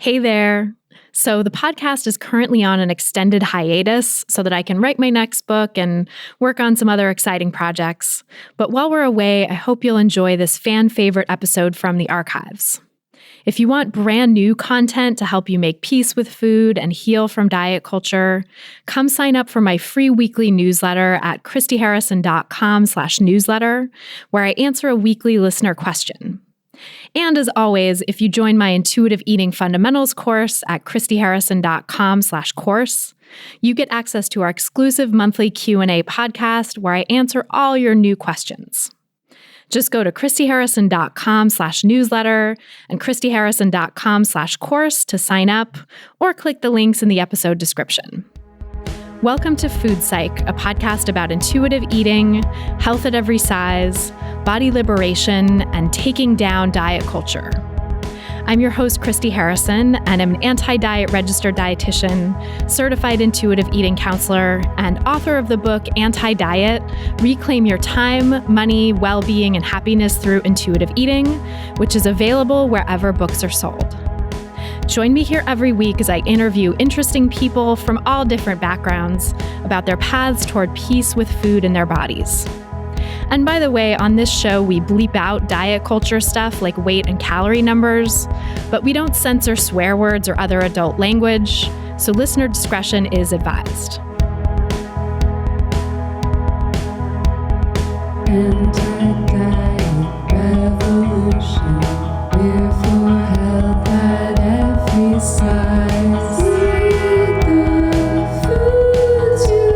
Hey there. So the podcast is currently on an extended hiatus so that I can write my next book and work on some other exciting projects. But while we're away, I hope you'll enjoy this fan favorite episode from the archives. If you want brand new content to help you make peace with food and heal from diet culture, come sign up for my free weekly newsletter at christyharrison.com/newsletter, where I answer a weekly listener question. And as always, if you join my Intuitive Eating Fundamentals course at christyharrison.com/course, you get access to our exclusive monthly Q&A podcast where I answer all your new questions. Just go to christyharrison.com/newsletter and christyharrison.com/course to sign up, or click the links in the episode description. Welcome to Food Psych, a podcast about intuitive eating, health at every size, body liberation, and taking down diet culture. I'm your host, Christy Harrison, and I'm an anti-diet registered dietitian, certified intuitive eating counselor, and author of the book Anti-Diet: Reclaim Your Time, Money, Well-Being, and Happiness Through Intuitive Eating, which is available wherever books are sold. Join me here every week as I interview interesting people from all different backgrounds about their paths toward peace with food and their bodies. And by the way, on this show, we bleep out diet culture stuff like weight and calorie numbers, but we don't censor swear words or other adult language, so listener discretion is advised. Anti-diet revolution, we're for health at every size. Eat the foods you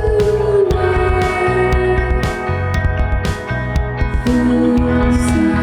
like. Food Psych.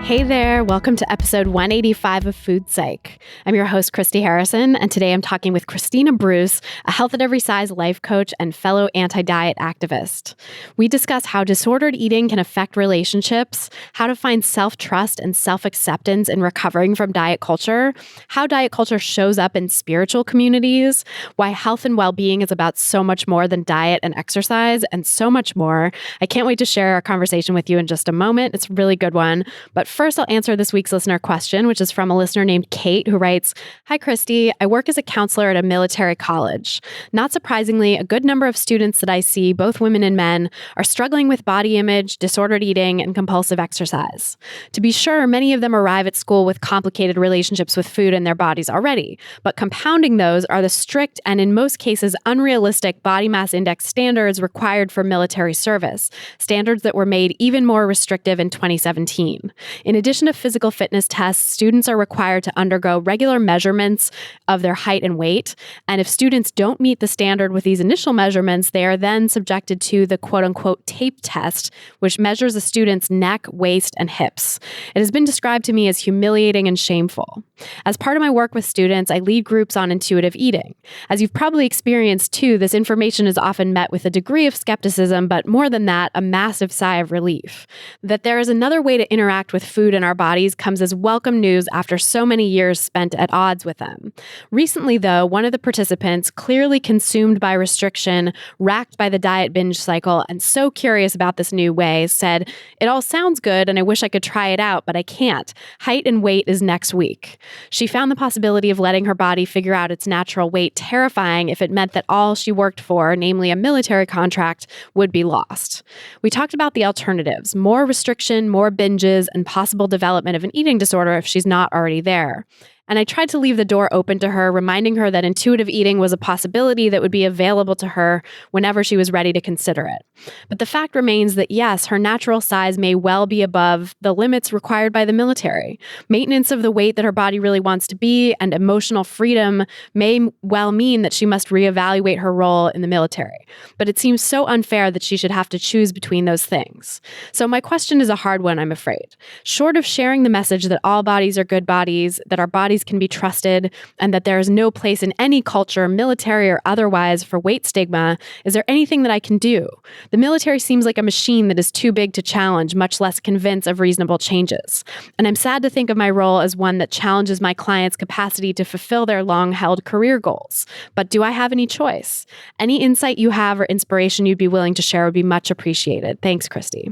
Hey there, welcome to episode 185 of Food Psych. I'm your host, Christy Harrison, and today I'm talking with Kristina Bruce, a health at every size life coach and fellow anti-diet activist. We discuss how disordered eating can affect relationships, how to find self-trust and self-acceptance in recovering from diet culture, how diet culture shows up in spiritual communities, why health and well-being is about so much more than diet and exercise, and so much more. I can't wait to share our conversation with you in just a moment. It's a really good one. But first, I'll answer this week's listener question, which is from a listener named Kate, who writes, "Hi, Christy. I work as a counselor at a military college. Not surprisingly, a good number of students that I see, both women and men, are struggling with body image, disordered eating, and compulsive exercise. To be sure, many of them arrive at school with complicated relationships with food and their bodies already, but compounding those are the strict and in most cases unrealistic body mass index standards required for military service, standards that were made even more restrictive in 2017. In addition to physical fitness tests, students are required to undergo regular measurements of their height and weight. And if students don't meet the standard with these initial measurements, they are then subjected to the quote-unquote tape test, which measures a student's neck, waist, and hips. It has been described to me as humiliating and shameful. As part of my work with students, I lead groups on intuitive eating. As you've probably experienced too, this information is often met with a degree of skepticism, but more than that, a massive sigh of relief. That there is another way to interact with food in our bodies comes as welcome news after so many years spent at odds with them. Recently, though, one of the participants, clearly consumed by restriction, racked by the diet binge cycle, and so curious about this new way, said, "It all sounds good and I wish I could try it out, but I can't. Height and weight is next week." She found the possibility of letting her body figure out its natural weight terrifying if it meant that all she worked for, namely a military contract, would be lost. We talked about the alternatives, more restriction, more binges, and possible development of an eating disorder if she's not already there. And I tried to leave the door open to her, reminding her that intuitive eating was a possibility that would be available to her whenever she was ready to consider it. But the fact remains that yes, her natural size may well be above the limits required by the military. Maintenance of the weight that her body really wants to be and emotional freedom may well mean that she must reevaluate her role in the military. But it seems so unfair that she should have to choose between those things. So my question is a hard one, I'm afraid. Short of sharing the message that all bodies are good bodies, that our bodies can be trusted, and that there is no place in any culture, military or otherwise, for weight stigma, is there anything that I can do? The military seems like a machine that is too big to challenge, much less convince of reasonable changes. And I'm sad to think of my role as one that challenges my clients' capacity to fulfill their long-held career goals. But do I have any choice? Any insight you have or inspiration you'd be willing to share would be much appreciated. Thanks, Christy.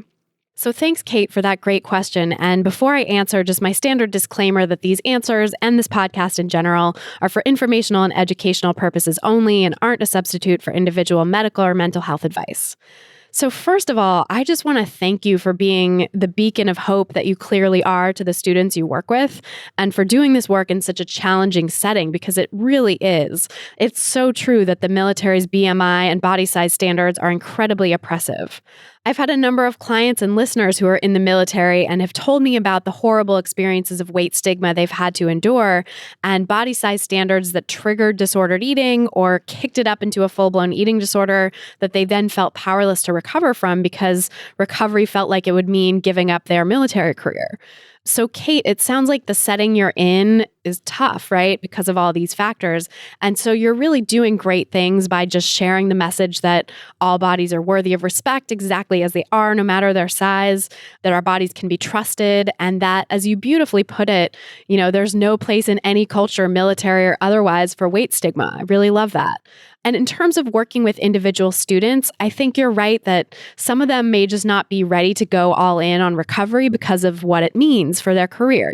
So thanks, Kate, for that great question. And before I answer, just my standard disclaimer that these answers and this podcast in general are for informational and educational purposes only and aren't a substitute for individual medical or mental health advice. So first of all, I just want to thank you for being the beacon of hope that you clearly are to the students you work with, and for doing this work in such a challenging setting, because it really is. It's so true that the military's BMI and body size standards are incredibly oppressive. I've had a number of clients and listeners who are in the military and have told me about the horrible experiences of weight stigma they've had to endure and body size standards that triggered disordered eating or kicked it up into a full-blown eating disorder that they then felt powerless to recover from because recovery felt like it would mean giving up their military career. So, Kate, it sounds like the setting you're in is tough, right? Because of all these factors. And so you're really doing great things by just sharing the message that all bodies are worthy of respect exactly as they are, no matter their size, that our bodies can be trusted, and that, as you beautifully put it, there's no place in any culture, military or otherwise, for weight stigma. I really love that. And in terms of working with individual students, I think you're right that some of them may just not be ready to go all in on recovery because of what it means for their career,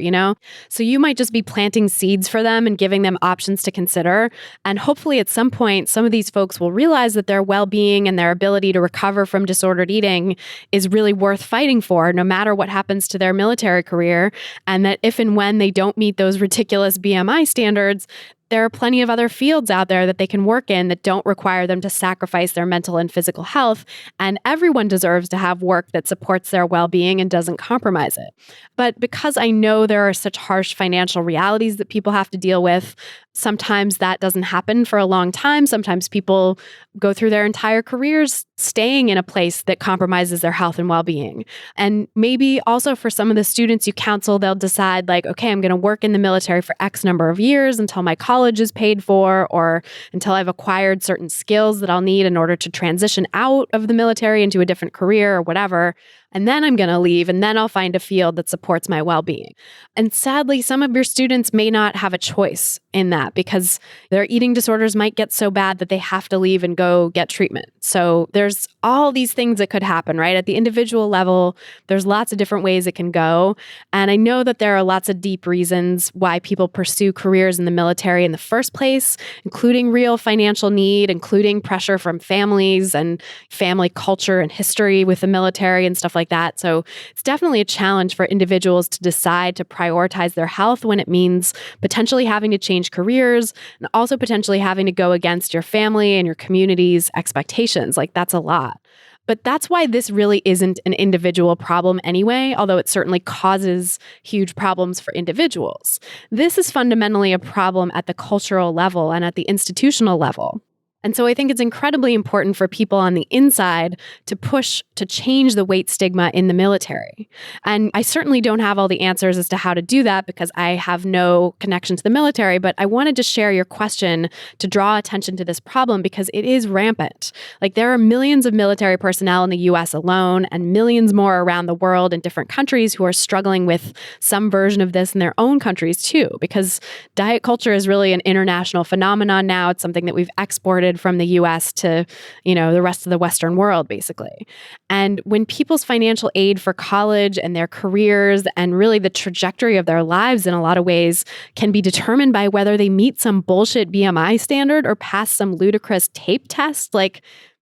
So you might just be planting seeds for them and giving them options to consider. And hopefully at some point, some of these folks will realize that their well-being and their ability to recover from disordered eating is really worth fighting for, no matter what happens to their military career. And that if and when they don't meet those ridiculous BMI standards, there are plenty of other fields out there that they can work in that don't require them to sacrifice their mental and physical health. And everyone deserves to have work that supports their well-being and doesn't compromise it. But because I know there are such harsh financial realities that people have to deal with, sometimes that doesn't happen for a long time. Sometimes people go through their entire careers staying in a place that compromises their health and well-being. And maybe also for some of the students you counsel, they'll decide like, okay, I'm going to work in the military for X number of years until my college is paid for, or until I've acquired certain skills that I'll need in order to transition out of the military into a different career or whatever. And then I'm going to leave, and then I'll find a field that supports my well-being. And sadly, some of your students may not have a choice in that because their eating disorders might get so bad that they have to leave and go get treatment. So there's all these things that could happen, right? At the individual level, there's lots of different ways it can go. And I know that there are lots of deep reasons why people pursue careers in the military in the first place, including real financial need, including pressure from families and family culture and history with the military and stuff like that. So it's definitely a challenge for individuals to decide to prioritize their health when it means potentially having to change careers and also potentially having to go against your family and your community's expectations. Like that's a lot. But that's why this really isn't an individual problem anyway, although it certainly causes huge problems for individuals. This is fundamentally a problem at the cultural level and at the institutional level. And so I think it's incredibly important for people on the inside to push to change the weight stigma in the military. And I certainly don't have all the answers as to how to do that because I have no connection to the military, but I wanted to share your question to draw attention to this problem because it is rampant. Like there are millions of military personnel in the US alone and millions more around the world in different countries who are struggling with some version of this in their own countries too, because diet culture is really an international phenomenon now. It's something that we've exported from the US to, the rest of the Western world, basically. And when people's financial aid for college and their careers and really the trajectory of their lives in a lot of ways can be determined by whether they meet some bullshit BMI standard or pass some ludicrous tape test,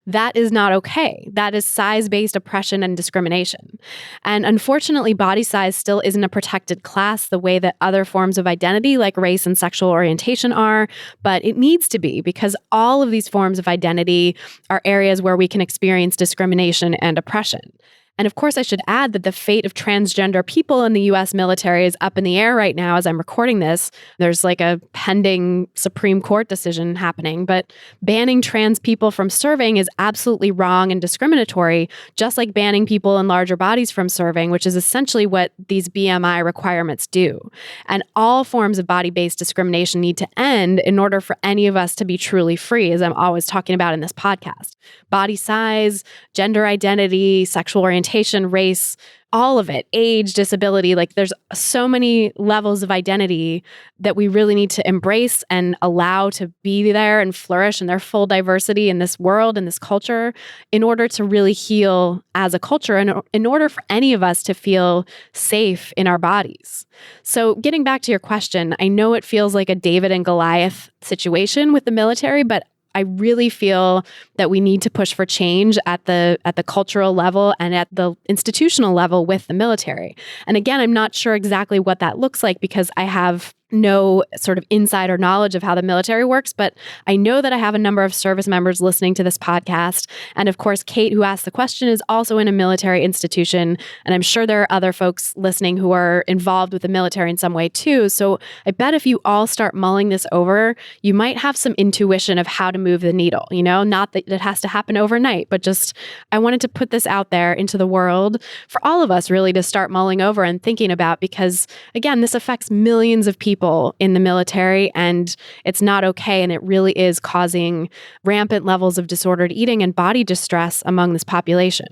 that is not okay. That is size-based oppression and discrimination. And unfortunately, body size still isn't a protected class the way that other forms of identity like race and sexual orientation are, but it needs to be because all of these forms of identity are areas where we can experience discrimination and oppression. And of course, I should add that the fate of transgender people in the US military is up in the air right now as I'm recording this. There's a pending Supreme Court decision happening, but banning trans people from serving is absolutely wrong and discriminatory, just like banning people in larger bodies from serving, which is essentially what these BMI requirements do. And all forms of body-based discrimination need to end in order for any of us to be truly free, as I'm always talking about in this podcast. Body size, gender identity, sexual orientation, orientation, race, all of it, age, disability. Like there's so many levels of identity that we really need to embrace and allow to be there and flourish in their full diversity in this world and this culture in order to really heal as a culture and in order for any of us to feel safe in our bodies. So getting back to your question, I know it feels like a David and Goliath situation with the military, but I really feel that we need to push for change at the cultural level and at the institutional level with the military. And again, I'm not sure exactly what that looks like because I have no sort of insider knowledge of how the military works, but I know that I have a number of service members listening to this podcast. And of course, Kate, who asked the question, is also in a military institution. And I'm sure there are other folks listening who are involved with the military in some way too. So I bet if you all start mulling this over, you might have some intuition of how to move the needle, not that it has to happen overnight, but just I wanted to put this out there into the world for all of us really to start mulling over and thinking about, because again, this affects millions of people in the military and it's not okay. And it really is causing rampant levels of disordered eating and body distress among this population.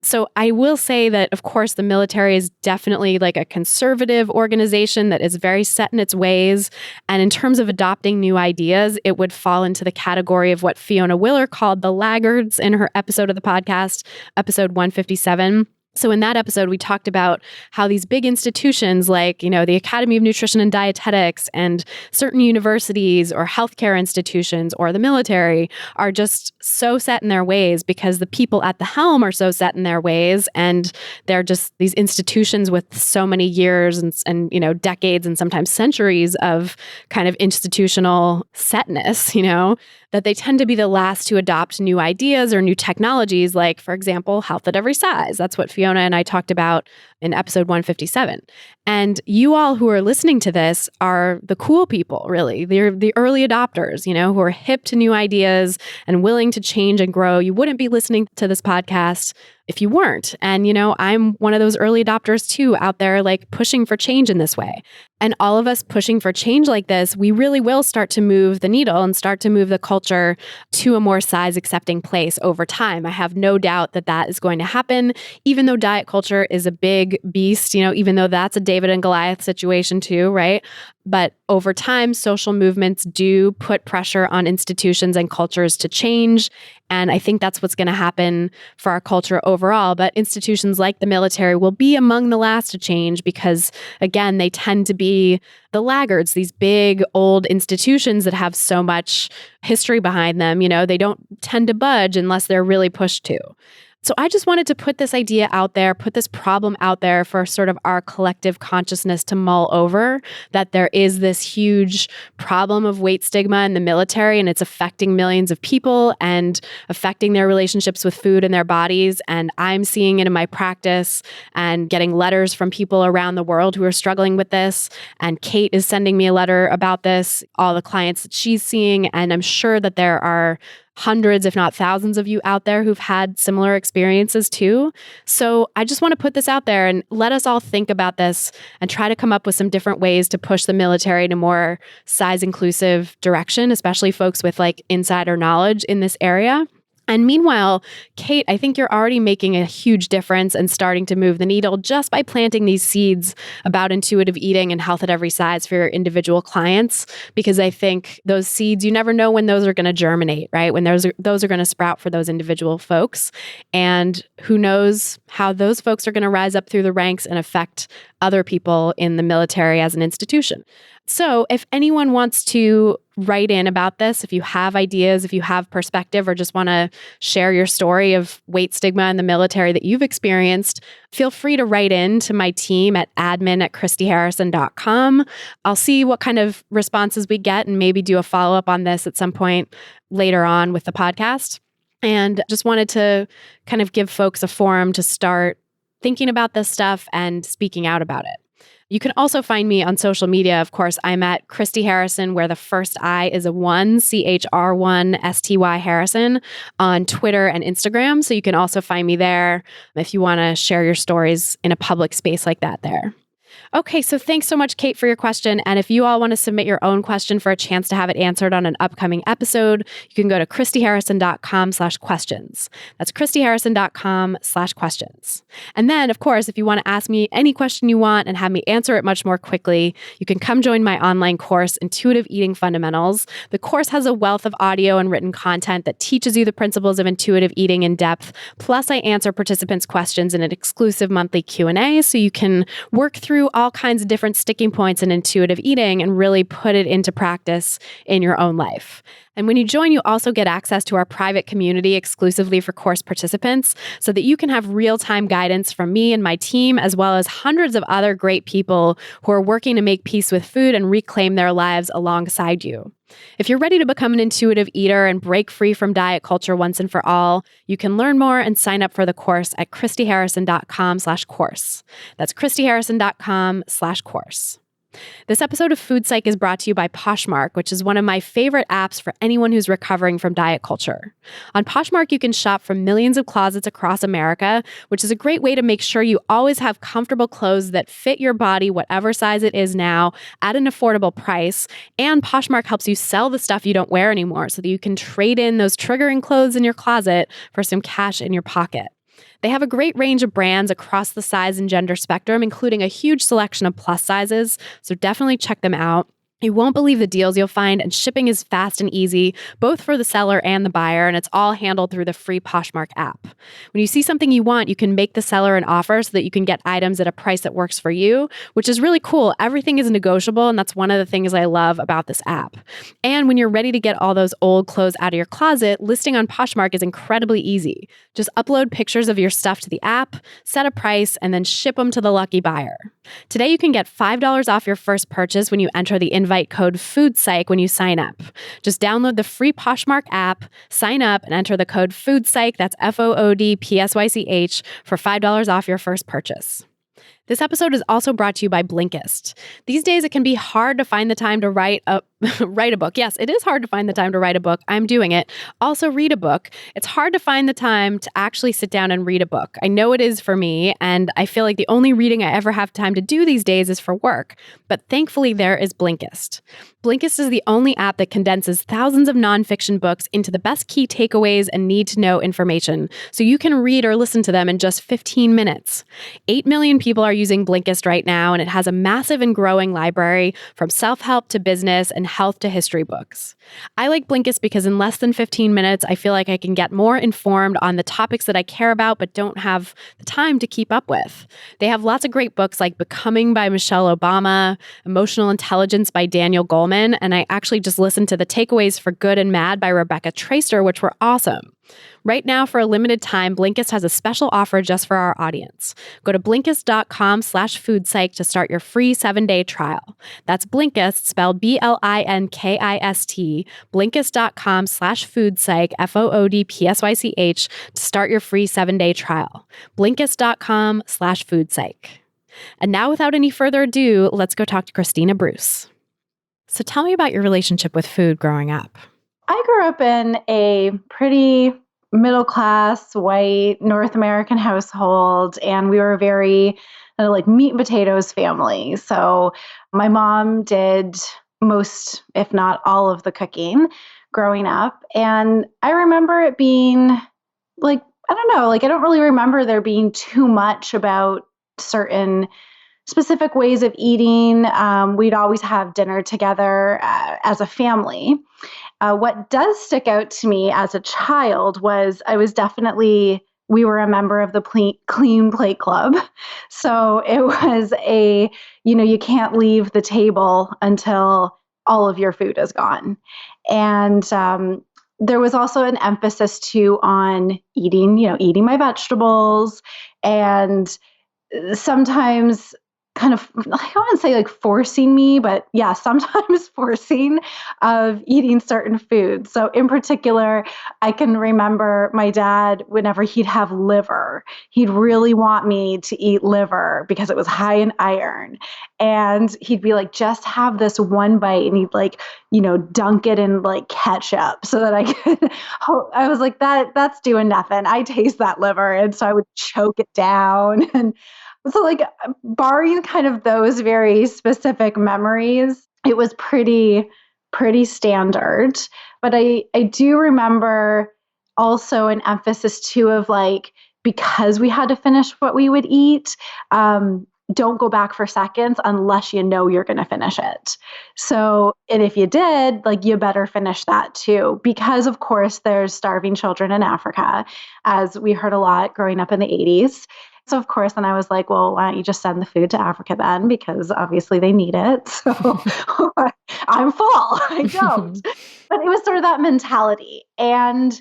So I will say that, of course, the military is definitely like a conservative organization that is very set in its ways. And in terms of adopting new ideas, it would fall into the category of what Fiona Willer called the laggards in her episode of the podcast, episode 157. So in that episode, we talked about how these big institutions like, the Academy of Nutrition and Dietetics and certain universities or healthcare institutions or the military are just so set in their ways because the people at the helm are so set in their ways. And they're just these institutions with so many years and decades and sometimes centuries of kind of institutional setness, that they tend to be the last to adopt new ideas or new technologies, like, for example, health at every size. That's what Fiona and I talked about in episode 157. And you all who are listening to this are the cool people, really. They're the early adopters, who are hip to new ideas and willing to change and grow. You wouldn't be listening to this podcast if you weren't. And, I'm one of those early adopters too, out there like pushing for change in this way. And all of us pushing for change like this, we really will start to move the needle and start to move the culture to a more size-accepting place over time. I have no doubt that that is going to happen, even though diet culture is a big beast, even though that's a David and Goliath situation too, right? But over time, social movements do put pressure on institutions and cultures to change. And I think that's what's going to happen for our culture overall. But institutions like the military will be among the last to change because, again, they tend to be the laggards, these big old institutions that have so much history behind them. They don't tend to budge unless they're really pushed to. So I just wanted to put this idea out there, put this problem out there for sort of our collective consciousness to mull over, that there is this huge problem of weight stigma in the military and it's affecting millions of people and affecting their relationships with food and their bodies. And I'm seeing it in my practice and getting letters from people around the world who are struggling with this. And Kate is sending me a letter about this, all the clients that she's seeing. And I'm sure that there are hundreds, if not thousands of you out there who've had similar experiences too. So I just want to put this out there and let us all think about this and try to come up with some different ways to push the military in a more size-inclusive direction, especially folks with like insider knowledge in this area. And meanwhile, Kate, I think you're already making a huge difference and starting to move the needle just by planting these seeds about intuitive eating and health at every size for your individual clients. Because I think those seeds, you never know when those are going to germinate, right? When those are going to sprout for those individual folks. And who knows how those folks are going to rise up through the ranks and affect other people in the military as an institution. So if anyone wants to write in about this, if you have ideas, if you have perspective, or just want to share your story of weight stigma in the military that you've experienced, feel free to write in to my team at admin@christyharrison.com. I'll see what kind of responses we get and maybe do a follow-up on this at some point later on with the podcast. And just wanted to kind of give folks a forum to start thinking about this stuff and speaking out about it. You can also find me on social media. Of course, I'm at Christy Harrison, where the first I is a 1, CHR1STY Harrison, on Twitter and Instagram. So you can also find me there if you want to share your stories in a public space like that there. Okay, so thanks so much, Kate, for your question. And if you all want to submit your own question for a chance to have it answered on an upcoming episode, you can go to christyharrison.com/questions. That's christyharrison.com/questions. And then, of course, if you want to ask me any question you want and have me answer it much more quickly, you can come join my online course, Intuitive Eating Fundamentals. The course has a wealth of audio and written content that teaches you the principles of intuitive eating in depth. Plus, I answer participants' questions in an exclusive monthly Q&A, so you can work through all kinds of different sticking points in intuitive eating and really put it into practice in your own life. And when you join, you also get access to our private community exclusively for course participants so that you can have real-time guidance from me and my team, as well as hundreds of other great people who are working to make peace with food and reclaim their lives alongside you. If you're ready to become an intuitive eater and break free from diet culture once and for all, you can learn more and sign up for the course at christyharrison.com/course. That's christyharrison.com/course. This episode of Food Psych is brought to you by Poshmark, which is one of my favorite apps for anyone who's recovering from diet culture. On Poshmark, you can shop from millions of closets across America, which is a great way to make sure you always have comfortable clothes that fit your body, whatever size it is now, at an affordable price. And Poshmark helps you sell the stuff you don't wear anymore so that you can trade in those triggering clothes in your closet for some cash in your pocket. They have a great range of brands across the size and gender spectrum, including a huge selection of plus sizes, so definitely check them out. You won't believe the deals you'll find, and shipping is fast and easy, both for the seller and the buyer, and it's all handled through the free Poshmark app. When you see something you want, you can make the seller an offer so that you can get items at a price that works for you, which is really cool. Everything is negotiable, and that's one of the things I love about this app. And when you're ready to get all those old clothes out of your closet, listing on Poshmark is incredibly easy. Just upload pictures of your stuff to the app, set a price, and then ship them to the lucky buyer. Today, you can get $5 off your first purchase when you enter the invite code FOODPSYCH when you sign up. Just download the free Poshmark app, sign up, and enter the code FOODPSYCH, that's FOODPSYCH, for $5 off your first purchase. This episode is also brought to you by Blinkist. These days, it can be hard to find the time to write a book. Yes, it is hard to find the time to write a book. I'm doing it. Also, read a book. It's hard to find the time to actually sit down and read a book. I know it is for me, and I feel like the only reading I ever have time to do these days is for work. But thankfully, there is Blinkist. Blinkist is the only app that condenses thousands of nonfiction books into the best key takeaways and need-to-know information, so you can read or listen to them in just 15 minutes. 8 million people are using Blinkist right now, and it has a massive and growing library from self-help to business and health to history books. I like Blinkist because in less than 15 minutes, I feel like I can get more informed on the topics that I care about but don't have the time to keep up with. They have lots of great books like Becoming by Michelle Obama, Emotional Intelligence by Daniel Goleman, and I actually just listened to the Takeaways for Good and Mad by Rebecca Traister, which were awesome. Right now, for a limited time, Blinkist has a special offer just for our audience. Go to Blinkist.com/foodpsych to start your free 7-day trial. That's Blinkist, spelled Blinkist, Blinkist.com/foodpsych, FOODPSYCH, to start your free 7-day trial. Blinkist.com/foodpsych. And now, without any further ado, let's go talk to Kristina Bruce. So tell me about your relationship with food growing up. I grew up in a pretty middle-class, white, North American household, and we were a very like meat and potatoes family. So my mom did most, if not all of the cooking growing up. And I remember it being like, I don't know, like I don't really remember there being too much about certain specific ways of eating. We'd always have dinner together as a family. What does stick out to me as a child was we were a member of the Clean Plate Club. So it was you can't leave the table until all of your food is gone. And there was also an emphasis too on eating my vegetables, and sometimes kind of, I don't want to say like forcing me, but yeah, sometimes forcing of eating certain foods. So in particular, I can remember my dad, whenever he'd have liver, he'd really want me to eat liver because it was high in iron. And he'd be like, just have this one bite. And he'd like, dunk it in like ketchup so that I could, I was like, that's doing nothing. I taste that liver. And so I would choke it down. And So like barring kind of those very specific memories, it was pretty standard. But I do remember also an emphasis too of like, because we had to finish what we would eat, don't go back for seconds unless you know you're going to finish it. So, and if you did, like you better finish that too, because of course there's starving children in Africa, as we heard a lot growing up in the 80s. So of course, then I was like, well, why don't you just send the food to Africa then? Because obviously they need it. So I'm full. I don't. But it was sort of that mentality. And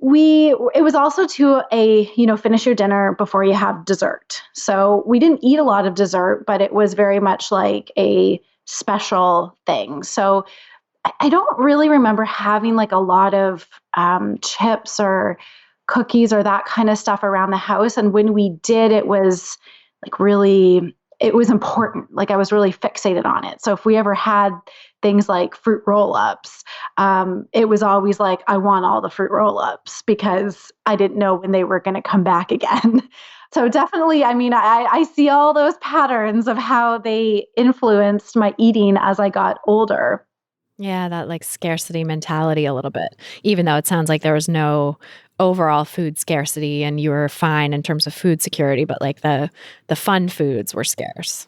it was also to finish your dinner before you have dessert. So we didn't eat a lot of dessert, but it was very much like a special thing. So I don't really remember having like a lot of chips or cookies or that kind of stuff around the house. And when we did, it was like really, it was important. Like I was really fixated on it. So if we ever had things like fruit roll-ups, it was always like, I want all the fruit roll-ups because I didn't know when they were going to come back again. So definitely, I mean, I see all those patterns of how they influenced my eating as I got older. Yeah, that like scarcity mentality a little bit, even though it sounds like there was no overall food scarcity and you were fine in terms of food security, but like the fun foods were scarce.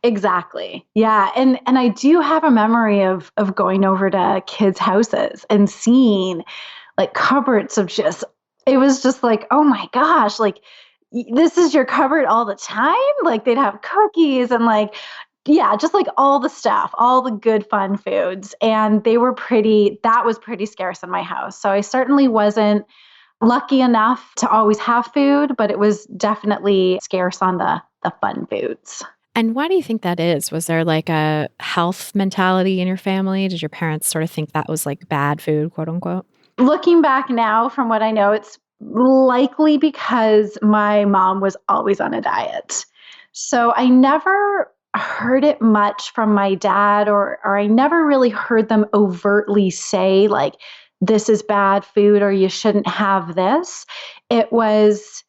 Exactly. Yeah. And I do have a memory of going over to kids' houses and seeing like cupboards of just, it was just like, oh my gosh, like this is your cupboard all the time? Like they'd have cookies and like, yeah, just like all the stuff, all the good fun foods. And that was pretty scarce in my house. So I certainly wasn't lucky enough to always have food, but it was definitely scarce on the fun foods. And why do you think that is? Was there like a health mentality in your family? Did your parents sort of think that was like bad food, quote unquote? Looking back now, from what I know, it's likely because my mom was always on a diet. So I never heard it much from my dad, or I never really heard them overtly say, like, this is bad food or you shouldn't have this. It was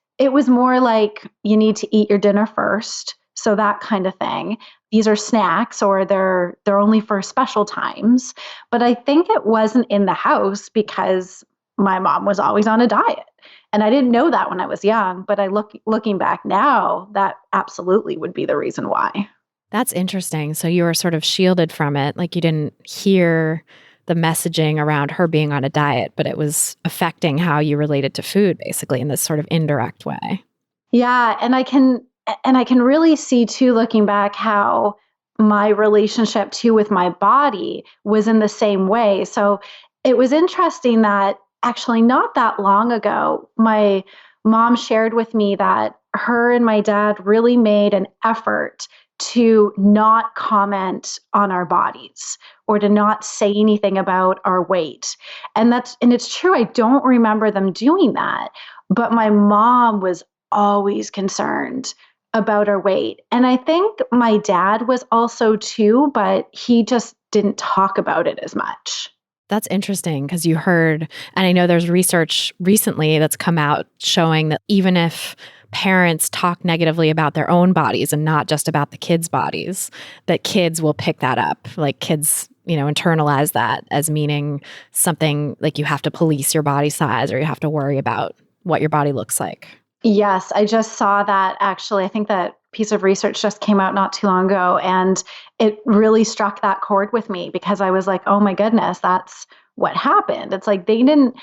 more like you need to eat your dinner first. So that kind of thing. These are snacks or they're only for special times. But I think it wasn't in the house because my mom was always on a diet. And I didn't know that when I was young, but looking back now, that absolutely would be the reason why. That's interesting. So you were sort of shielded from it. Like you didn't hear the messaging around her being on a diet, but it was affecting how you related to food basically in this sort of indirect way. Yeah, and I can really see too, looking back, how my relationship too with my body was in the same way. So it was interesting that actually not that long ago, my mom shared with me that her and my dad really made an effort to not comment on our bodies or to not say anything about our weight. And it's true, I don't remember them doing that, but my mom was always concerned about her weight. And I think my dad was also too, but he just didn't talk about it as much. That's interesting because you heard, and I know there's research recently that's come out showing that even if parents talk negatively about their own bodies and not just about the kids' bodies, that kids will pick that up. Like kids, internalize that as meaning something like you have to police your body size or you have to worry about what your body looks like. Yes, I just saw that actually. I think that piece of research just came out not too long ago, and it really struck that chord with me because I was like, oh my goodness, that's what happened. It's like they didn't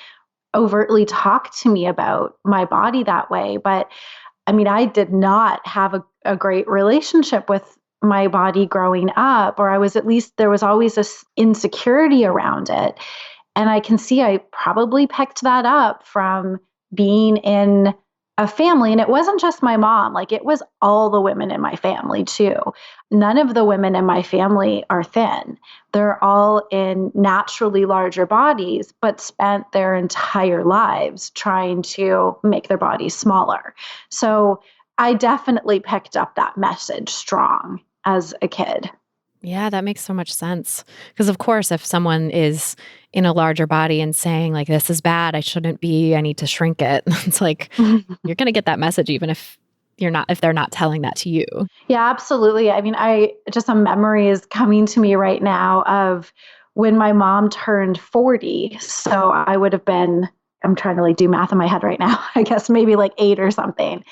overtly talk to me about my body that way. But I mean, I did not have a great relationship with my body growing up, or there was always this insecurity around it. And I can see I probably picked that up from being in a family. And it wasn't just my mom, like it was all the women in my family too. None of the women in my family are thin. They're all in naturally larger bodies, but spent their entire lives trying to make their bodies smaller. So I definitely picked up that message strong as a kid. Yeah, that makes so much sense. Because of course, if someone is in a larger body and saying like, this is bad, I shouldn't be, I need to shrink it. It's like, you're going to get that message even if if they're not telling that to you. Yeah, absolutely. I mean, a memory is coming to me right now of when my mom turned 40. So I would have been, I'm trying to like do math in my head right now, I guess maybe like 8 or something.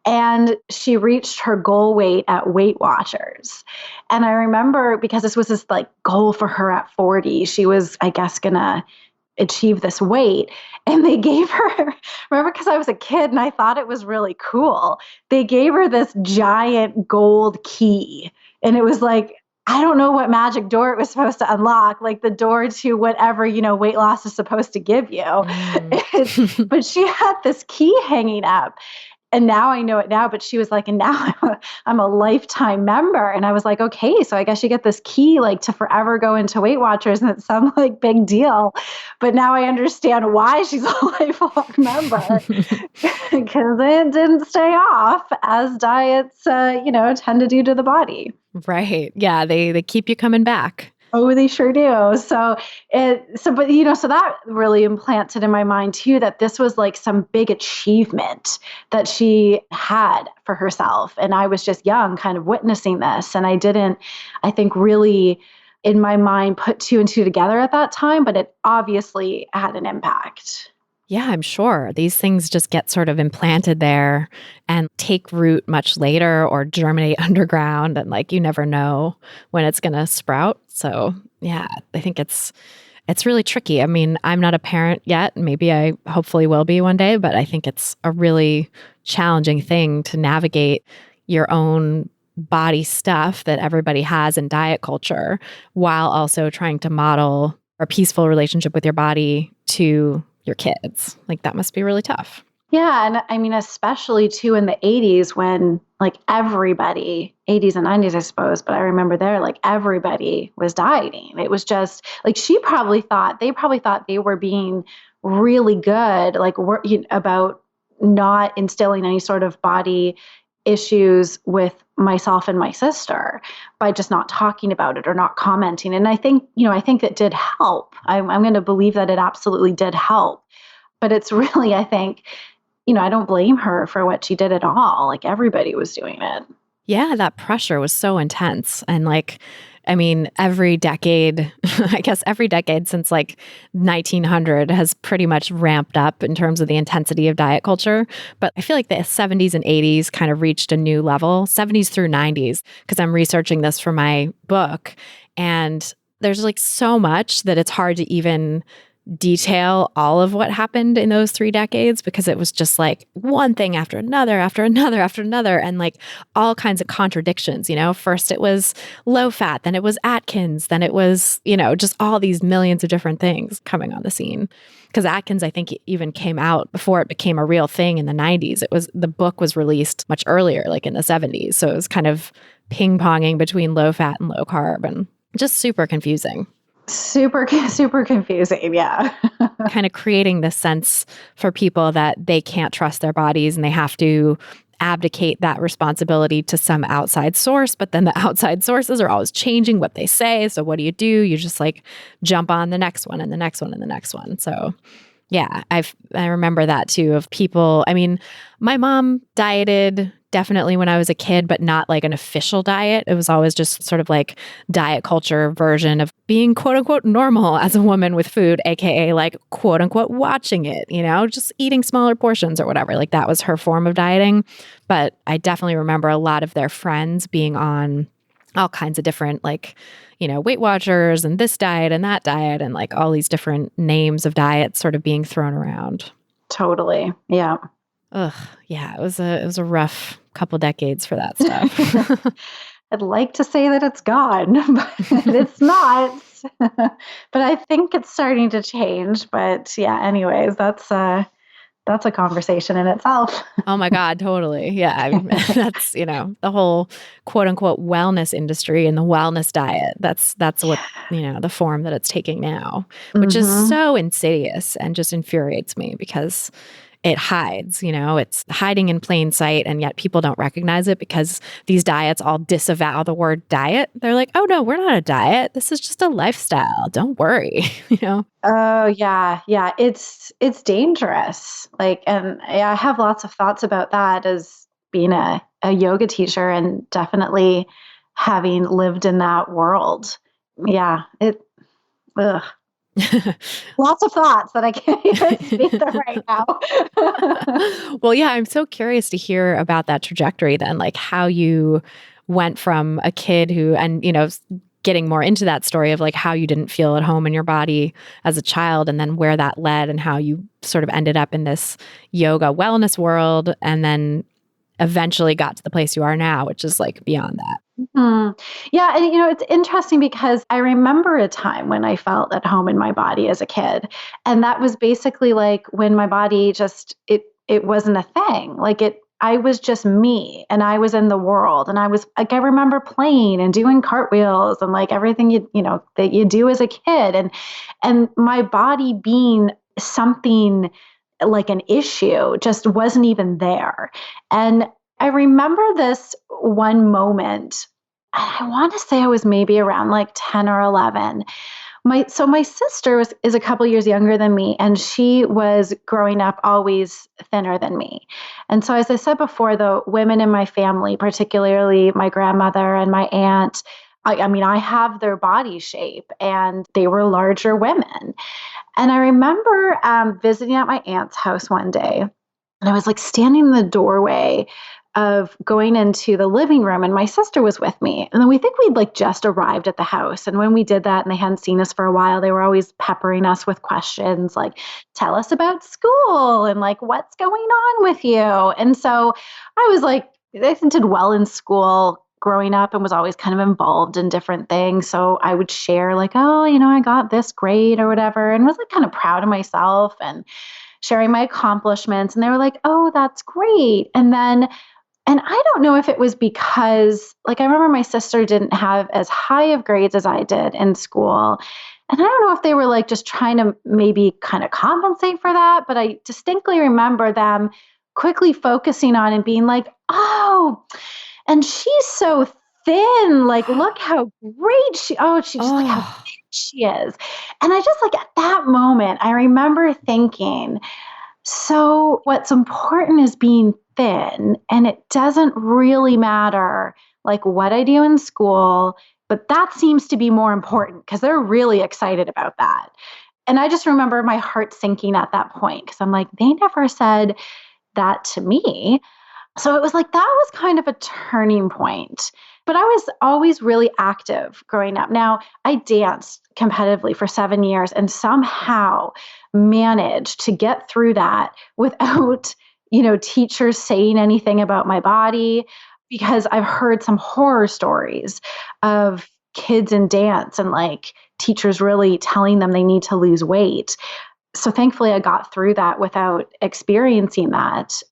And she reached her goal weight at Weight Watchers. And I remember because this was this like goal for her at 40, she was, I guess, gonna achieve this weight. And they gave her, remember, because I was a kid and I thought it was really cool. They gave her this giant gold key. And it was like, I don't know what magic door it was supposed to unlock, like the door to whatever, weight loss is supposed to give you. But she had this key hanging up. And now I know it now, but she was like, and now I'm a lifetime member. And I was like, okay, so I guess you get this key like to forever go into Weight Watchers, and it's some like big deal. But now I understand why she's a lifelong member, because it didn't stay off as diets, tend to do to the body. Right. Yeah. They keep you coming back. Oh, they sure do. So that really implanted in my mind too, that this was like some big achievement that she had for herself. And I was just young, kind of witnessing this. And I didn't, I think, really in my mind put 2 and 2 together at that time, but it obviously had an impact. Yeah, I'm sure. These things just get sort of implanted there and take root much later or germinate underground. And like, you never know when it's going to sprout. So yeah, I think it's really tricky. I mean, I'm not a parent yet. Maybe I hopefully will be one day, but I think it's a really challenging thing to navigate your own body stuff that everybody has in diet culture while also trying to model a peaceful relationship with your body to your kids. Like that must be really tough. Yeah. And I mean, especially too in the 80s when like everybody, 80s and 90s, I suppose, but I remember there, like everybody was dieting. It was just like, they probably thought they were being really good, like about not instilling any sort of body issues with myself and my sister by just not talking about it or not commenting. And I think that did help. I'm going to believe that it absolutely did help. But it's really, I think, I don't blame her for what she did at all. Like everybody was doing it. Yeah, that pressure was so intense. And like, I mean, every decade, I guess every decade since like 1900 has pretty much ramped up in terms of the intensity of diet culture. But I feel like the 70s and 80s kind of reached a new level, 70s through 90s, because I'm researching this for my book. And there's like so much that it's hard to even detail all of what happened in those 3 decades, because it was just like one thing after another, after another, after another, and like all kinds of contradictions. First it was low fat, then it was Atkins, then it was, just all these millions of different things coming on the scene. Because Atkins, I think, even came out before it became a real thing in the 90s. The book was released much earlier, like in the 70s. So it was kind of ping-ponging between low fat and low carb, and just super confusing. Super, super confusing. Yeah. Kind of creating this sense for people that they can't trust their bodies and they have to abdicate that responsibility to some outside source. But then the outside sources are always changing what they say. So what do? You just like jump on the next one and the next one and the next one. So yeah, I remember that too, of people. I mean, my mom dieted definitely when I was a kid, but not like an official diet. It was always just sort of like diet culture version of being quote unquote normal as a woman with food, AKA like quote unquote watching it, just eating smaller portions or whatever. Like that was her form of dieting. But I definitely remember a lot of their friends being on all kinds of different like, Weight Watchers and this diet and that diet and like all these different names of diets sort of being thrown around. Totally. Yeah. Ugh. Yeah. It was a rough couple decades for that stuff. I'd like to say that it's gone, but it's not. But I think it's starting to change. But yeah, anyways, that's a conversation in itself. Oh my God, totally. Yeah. I mean, that's, the whole quote unquote wellness industry and the wellness diet. That's what, the form that it's taking now, which is so insidious and just infuriates me because it hides, it's hiding in plain sight, and yet people don't recognize it because these diets all disavow the word diet. They're like, oh no, we're not a diet. This is just a lifestyle. Don't worry, Oh yeah. It's dangerous. Like, and I have lots of thoughts about that as being a yoga teacher and definitely having lived in that world. Yeah, ugh. Lots of thoughts that I can't even speak them right now. Well, yeah, I'm so curious to hear about that trajectory then, like how you went from a kid who, and, getting more into that story of like how you didn't feel at home in your body as a child, and then where that led and how you sort of ended up in this yoga wellness world, and then eventually got to the place you are now, which is like beyond that. Yeah. And, it's interesting because I remember a time when I felt at home in my body as a kid. And that was basically like when my body just, it wasn't a thing. I was just me and I was in the world. And I was like, I remember playing and doing cartwheels and like everything that you do as a kid. And my body being something like an issue just wasn't even there. And I remember this one moment. I want to say I was maybe around like 10 or 11. My sister is a couple years younger than me, and she was growing up always thinner than me. And so, as I said before, the women in my family, particularly my grandmother and my aunt, I mean, I have their body shape, and they were larger women. And I remember visiting at my aunt's house one day, and I was like standing in the doorway of going into the living room, and my sister was with me. And then we think we'd like just arrived at the house. And when we did that and they hadn't seen us for a while, they were always peppering us with questions like, tell us about school and like, what's going on with you? And so I was like, I did well in school growing up and was always kind of involved in different things. So I would share like, oh, I got this grade or whatever, and was like kind of proud of myself and sharing my accomplishments. And they were like, oh, that's great. And I don't know if it was because, like, I remember my sister didn't have as high of grades as I did in school. And I don't know if they were like just trying to maybe kind of compensate for that, but I distinctly remember them quickly focusing on and being like, oh, and she's so thin. Like, look how great she's just like how thin she is. And I just like at that moment, I remember thinking, so what's important is being thin, and it doesn't really matter like what I do in school, but that seems to be more important because they're really excited about that. And I just remember my heart sinking at that point because I'm like, they never said that to me. So it was like that was kind of a turning point. But I was always really active growing up. Now, I danced competitively for 7 years and somehow managed to get through that without, teachers saying anything about my body, because I've heard some horror stories of kids in dance and like teachers really telling them they need to lose weight. So thankfully I got through that without experiencing that.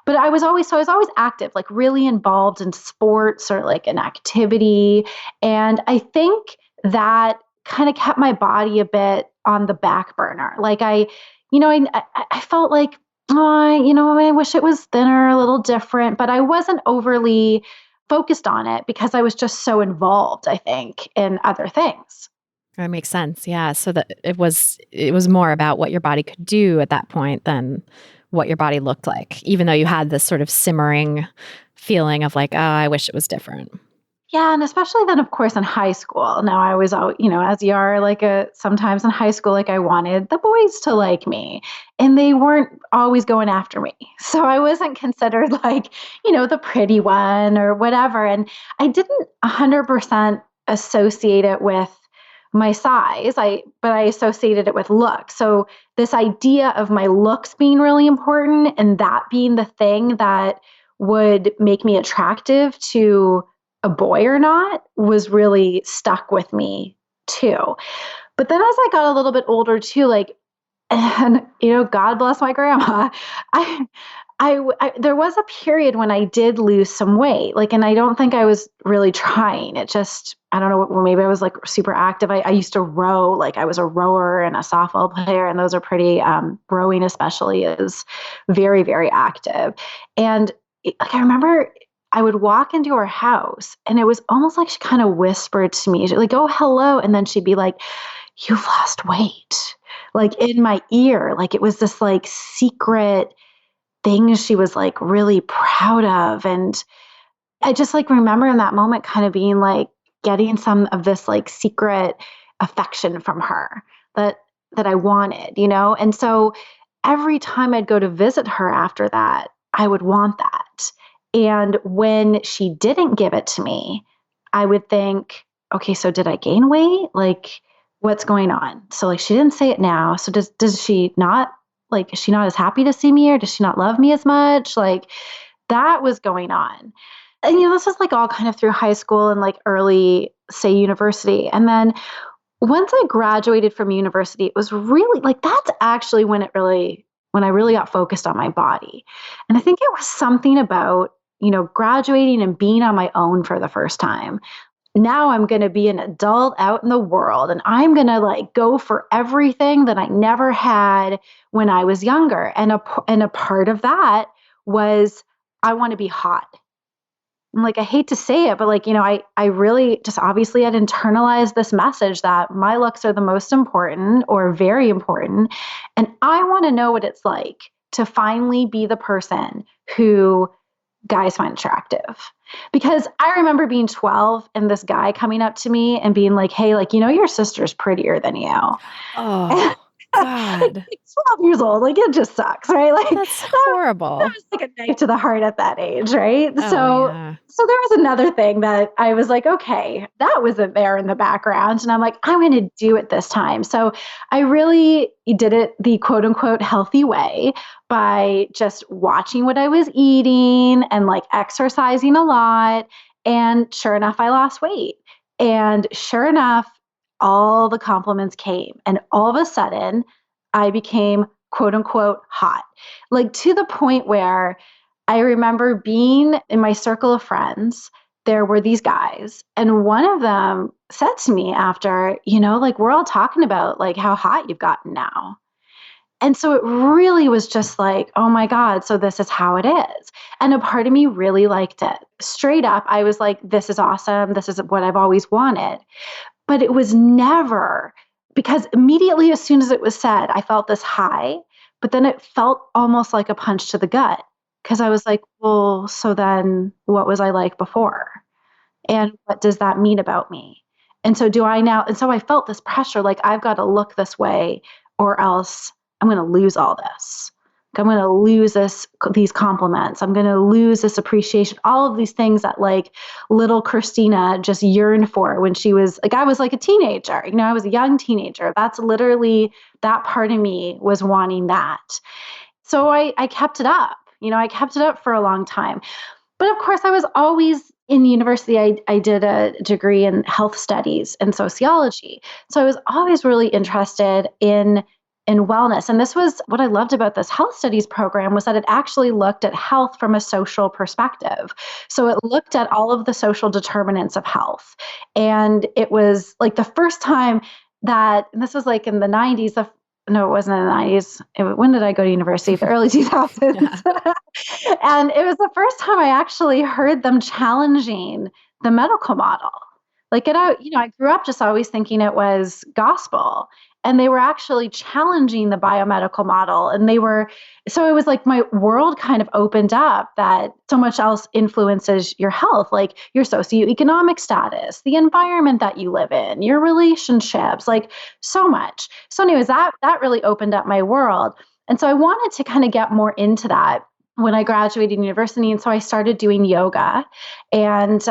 But I was always active, like really involved in sports or like an activity. And I think that kind of kept my body a bit on the back burner. Like I felt like, oh, I wish it was thinner, a little different, but I wasn't overly focused on it because I was just so involved, I think, in other things. That makes sense. Yeah. So that it was more about what your body could do at that point than what your body looked like, even though you had this sort of simmering feeling of like, oh, I wish it was different. Yeah, and especially then, of course, in high school. Now I was out, as you are, like sometimes in high school, like I wanted the boys to like me, and they weren't always going after me. So I wasn't considered like, the pretty one or whatever. And I didn't 100% associate it with my size, but I associated it with looks. So this idea of my looks being really important and that being the thing that would make me attractive to a boy or not was really stuck with me too. But then as I got a little bit older too, like, and God bless my grandma, there was a period when I did lose some weight, like, and I don't think I was really trying. It just, I don't know, maybe I was like super active. I used to row, like I was a rower and a softball player, and those are pretty, rowing especially is very, very active. And like, I remember I would walk into her house and it was almost like she kind of whispered to me, she'd like, oh, hello. And then she'd be like, you've lost weight, like in my ear. Like it was this like secret things she was like really proud of. And I just like remember in that moment kind of being like getting some of this like secret affection from her that I wanted, And so every time I'd go to visit her after that, I would want that. And when she didn't give it to me, I would think, okay, so did I gain weight? Like, what's going on? So like she didn't say it now. So does she not, like, is she not as happy to see me, or does she not love me as much? Like that was going on. And this is like all kind of through high school and like early, say, university. And then once I graduated from university, it was really like that's actually when I really got focused on my body. And I think it was something about, graduating and being on my own for the first time. Now I'm going to be an adult out in the world, and I'm going to like go for everything that I never had when I was younger. And a part of that was I want to be hot. And like, I hate to say it, but like, I really just obviously had internalized this message that my looks are the most important or very important. And I want to know what it's like to finally be the person who guys find attractive. Because I remember being 12 and this guy coming up to me and being like, hey, like, your sister's prettier than you. Oh, God. Like 12 years old. Like, it just sucks, right? Like, that's horrible. That was like a knife to the heart at that age, right? Oh, So yeah. there was another thing that I was like, okay, that wasn't there in the background. And I'm like, I'm going to do it this time. So I really did it the quote unquote healthy way by just watching what I was eating and like exercising a lot. And sure enough, I lost weight. And sure enough, all the compliments came. And all of a sudden, I became quote unquote hot, like to the point where I remember being in my circle of friends. There were these guys, and one of them said to me after, like, we're all talking about like how hot you've gotten now. And so it really was just like, oh my God, so this is how it is. And a part of me really liked it. Straight up, I was like, this is awesome. This is what I've always wanted. But it was never, because immediately as soon as it was said, I felt this high, but then it felt almost like a punch to the gut. Because I was like, well, so then what was I like before? And what does that mean about me? And so do I now? And so I felt this pressure, like I've got to look this way or else I'm going to lose all this. I'm going to lose these compliments. I'm going to lose this appreciation, all of these things that like little Kristina just yearned for when she was like, I was like a teenager, I was a young teenager. That's literally, that part of me was wanting that. So I kept it up, I kept it up for a long time. But of course I was always in university. I did a degree in health studies and sociology. So I was always really interested in wellness. And this was what I loved about this health studies program, was that it actually looked at health from a social perspective. So it looked at all of the social determinants of health. And it was like the first time that, and this was like in the 90s, no, it wasn't in the 90s. When did I go to university? The early 2000s. Yeah. And it was the first time I actually heard them challenging the medical model. Like, I grew up just always thinking it was gospel. And they were actually challenging the biomedical model. And so it was like my world kind of opened up that so much else influences your health, like your socioeconomic status, the environment that you live in, your relationships, like so much. So anyways, that really opened up my world. And so I wanted to kind of get more into that when I graduated university. And so I started doing yoga, and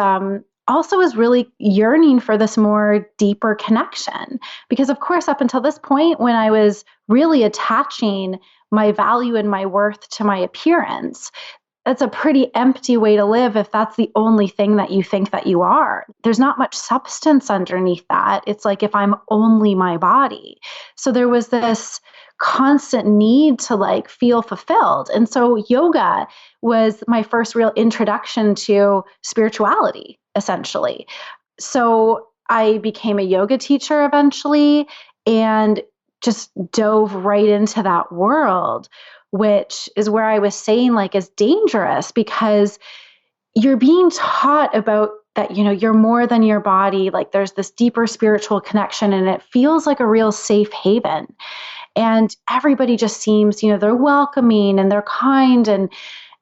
also was really yearning for this more deeper connection. Because of course, up until this point, when I was really attaching my value and my worth to my appearance, that's a pretty empty way to live if that's the only thing that you think that you are. There's not much substance underneath that. It's like if I'm only my body. So there was this constant need to like feel fulfilled. And so yoga was my first real introduction to spirituality, essentially. So I became a yoga teacher eventually and just dove right into that world, which is where I was saying like is dangerous, because you're being taught about that, you're more than your body. Like there's this deeper spiritual connection, and it feels like a real safe haven. And everybody just seems, they're welcoming and they're kind. And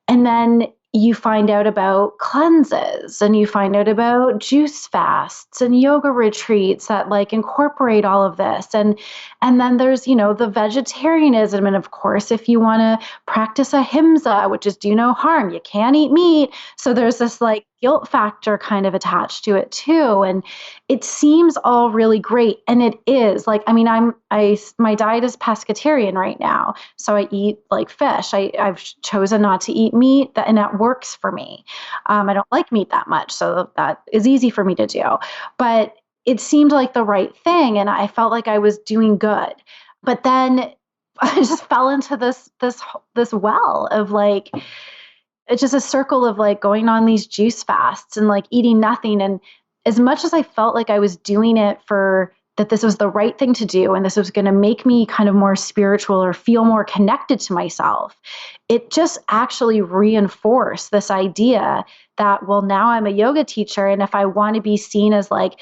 then you find out about cleanses and you find out about juice fasts and yoga retreats that like incorporate all of this. And then there's, the vegetarianism. And of course, if you want to practice ahimsa, which is do no harm, you can't eat meat. So there's this like guilt factor kind of attached to it too. And it seems all really great. And it is like, I mean, my diet is pescatarian right now. So I eat like fish. I've chosen not to eat meat and that works for me. I don't like meat that much. So that is easy for me to do, but it seemed like the right thing. And I felt like I was doing good, but then I just fell into this well of like, it's just a circle of like going on these juice fasts and like eating nothing. And as much as I felt like I was doing it for that, this was the right thing to do, and this was going to make me kind of more spiritual or feel more connected to myself, it just actually reinforced this idea that, well, now I'm a yoga teacher. And if I want to be seen as like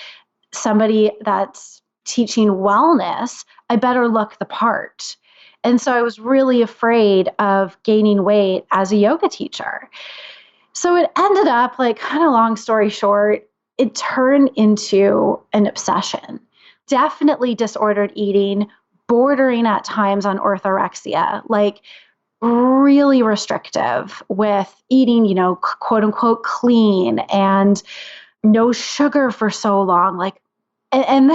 somebody that's teaching wellness, I better look the part. And so I was really afraid of gaining weight as a yoga teacher. So it ended up like, kind of long story short, it turned into an obsession. Definitely disordered eating, bordering at times on orthorexia, like really restrictive with eating, quote unquote clean and no sugar for so long. Like, and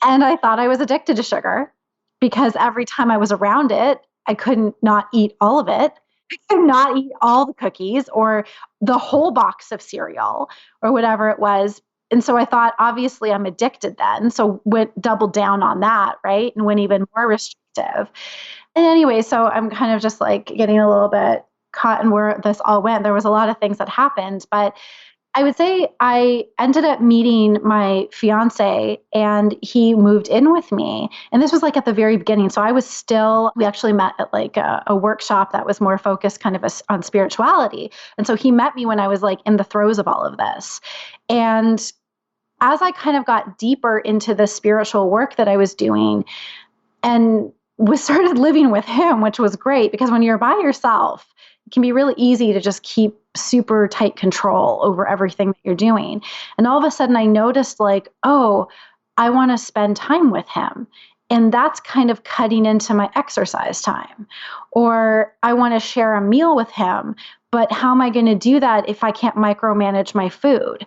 and I thought I was addicted to sugar, because every time I was around it, I couldn't not eat all of it. I could not eat all the cookies or the whole box of cereal or whatever it was. And so I thought, obviously, I'm addicted then. So doubled down on that, right? And went even more restrictive. And anyway, so I'm kind of just like getting a little bit caught in where this all went. There was a lot of things that happened, but I would say I ended up meeting my fiance and he moved in with me. And this was like at the very beginning. So we actually met at like a workshop that was more focused kind of on spirituality. And so he met me when I was like in the throes of all of this. And as I kind of got deeper into the spiritual work that I was doing and started living with him, which was great, because when you're by yourself, it can be really easy to just keep super tight control over everything that you're doing. And all of a sudden I noticed like, oh, I want to spend time with him. And that's kind of cutting into my exercise time. Or I want to share a meal with him, but how am I going to do that if I can't micromanage my food?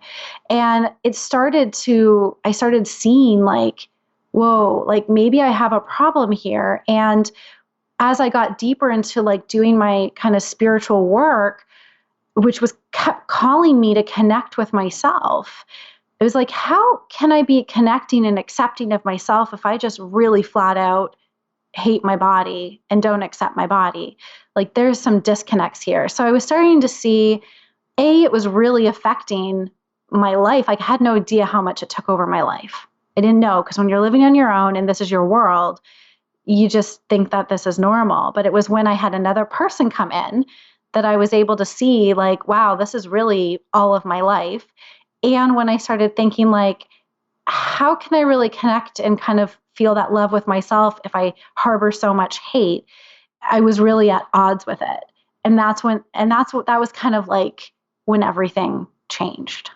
And I started seeing like, whoa, like maybe I have a problem here. And as I got deeper into like doing my kind of spiritual work, which kept calling me to connect with myself, it was like, how can I be connecting and accepting of myself if I just really flat out hate my body and don't accept my body? Like there's some disconnects here. So I was starting to see, it was really affecting my life. I had no idea how much it took over my life. I didn't know, because when you're living on your own and this is your world, you just think that this is normal. But it was when I had another person come in that I was able to see like, wow, this is really all of my life. And when I started thinking like, how can I really connect and kind of feel that love with myself if I harbor so much hate? I was really at odds with it. And that was kind of like when everything changed.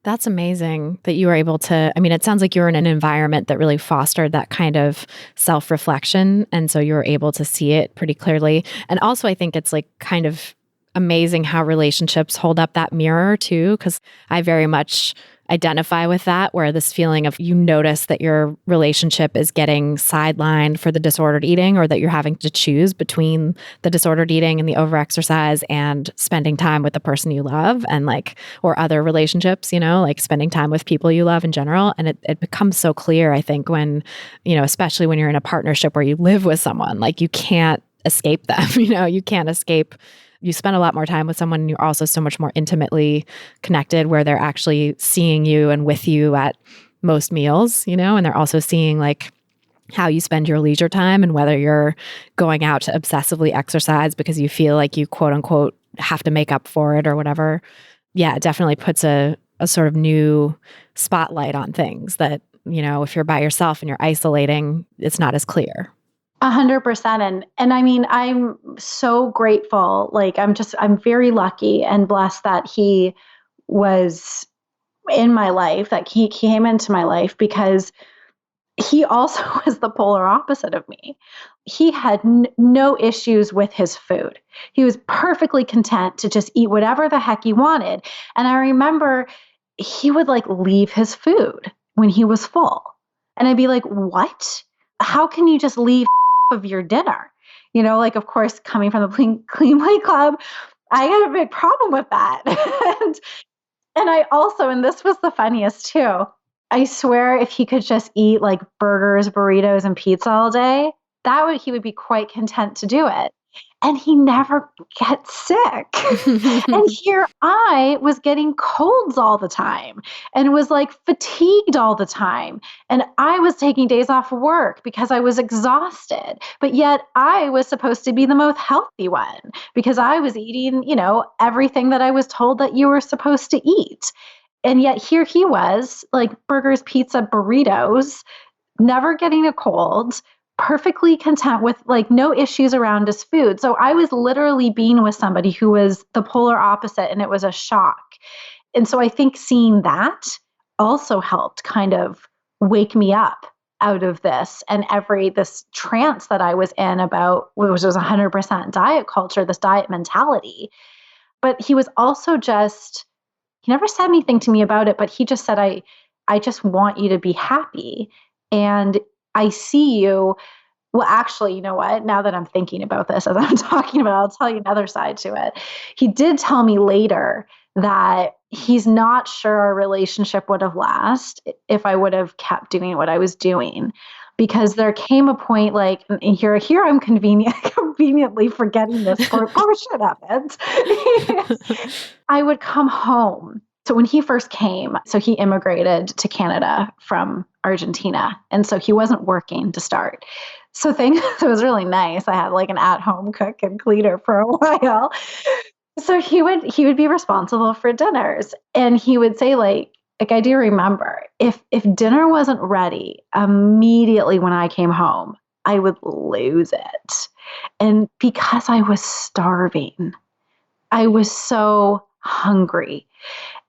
That's amazing that you were able to, I mean, it sounds like you were in an environment that really fostered that kind of self-reflection. And so you were able to see it pretty clearly. And also, I think it's like kind of amazing how relationships hold up that mirror too, because I very much identify with that, where this feeling of you notice that your relationship is getting sidelined for the disordered eating, or that you're having to choose between the disordered eating and the overexercise and spending time with the person you love, and like, or other relationships, like spending time with people you love in general. And it becomes so clear, I think, when, especially when you're in a partnership where you live with someone, like you can't escape them, you can't escape. You spend a lot more time with someone, and you're also so much more intimately connected, where they're actually seeing you and with you at most meals, and they're also seeing like how you spend your leisure time and whether you're going out to obsessively exercise because you feel like you quote unquote have to make up for it or whatever. Yeah, it definitely puts a sort of new spotlight on things that, if you're by yourself and you're isolating, it's not as clear. 100%. And I mean, I'm so grateful. Like, I'm very lucky and blessed that he was in my life, that he came into my life, because he also was the polar opposite of me. He had no issues with his food. He was perfectly content to just eat whatever the heck he wanted. And I remember he would like leave his food when he was full. And I'd be like, what? How can you just leave of your dinner? Like, of course, coming from the Clean Plate Club, I had a big problem with that. and I also, and this was the funniest too, I swear if he could just eat like burgers, burritos, and pizza all day, he would be quite content to do it. And he never gets sick. And here I was getting colds all the time and was like fatigued all the time. And I was taking days off work because I was exhausted. But yet I was supposed to be the most healthy one because I was eating, everything that I was told that you were supposed to eat. And yet here he was, like burgers, pizza, burritos, never getting a cold, perfectly content with like no issues around his food. So I was literally being with somebody who was the polar opposite, and it was a shock. And so I think seeing that also helped kind of wake me up out of this and this trance that I was in about, which was 100% diet culture, this diet mentality. But he was also he never said anything to me about it, but he just said, I just want you to be happy. And I see you. Well, actually, you know what? Now that I'm thinking about this, as I'm talking about, I'll tell you another side to it. He did tell me later that he's not sure our relationship would have lasted if I would have kept doing what I was doing. Because there came a point, like, and here I'm conveniently forgetting this portion of it. I would come home. So when he first came, so he immigrated to Canada from Argentina. And so he wasn't working to start. So it was really nice. I had like an at-home cook and cleaner for a while. So he would be responsible for dinners. And he would say like I do remember if dinner wasn't ready immediately when I came home, I would lose it. And because I was starving, I was so hungry.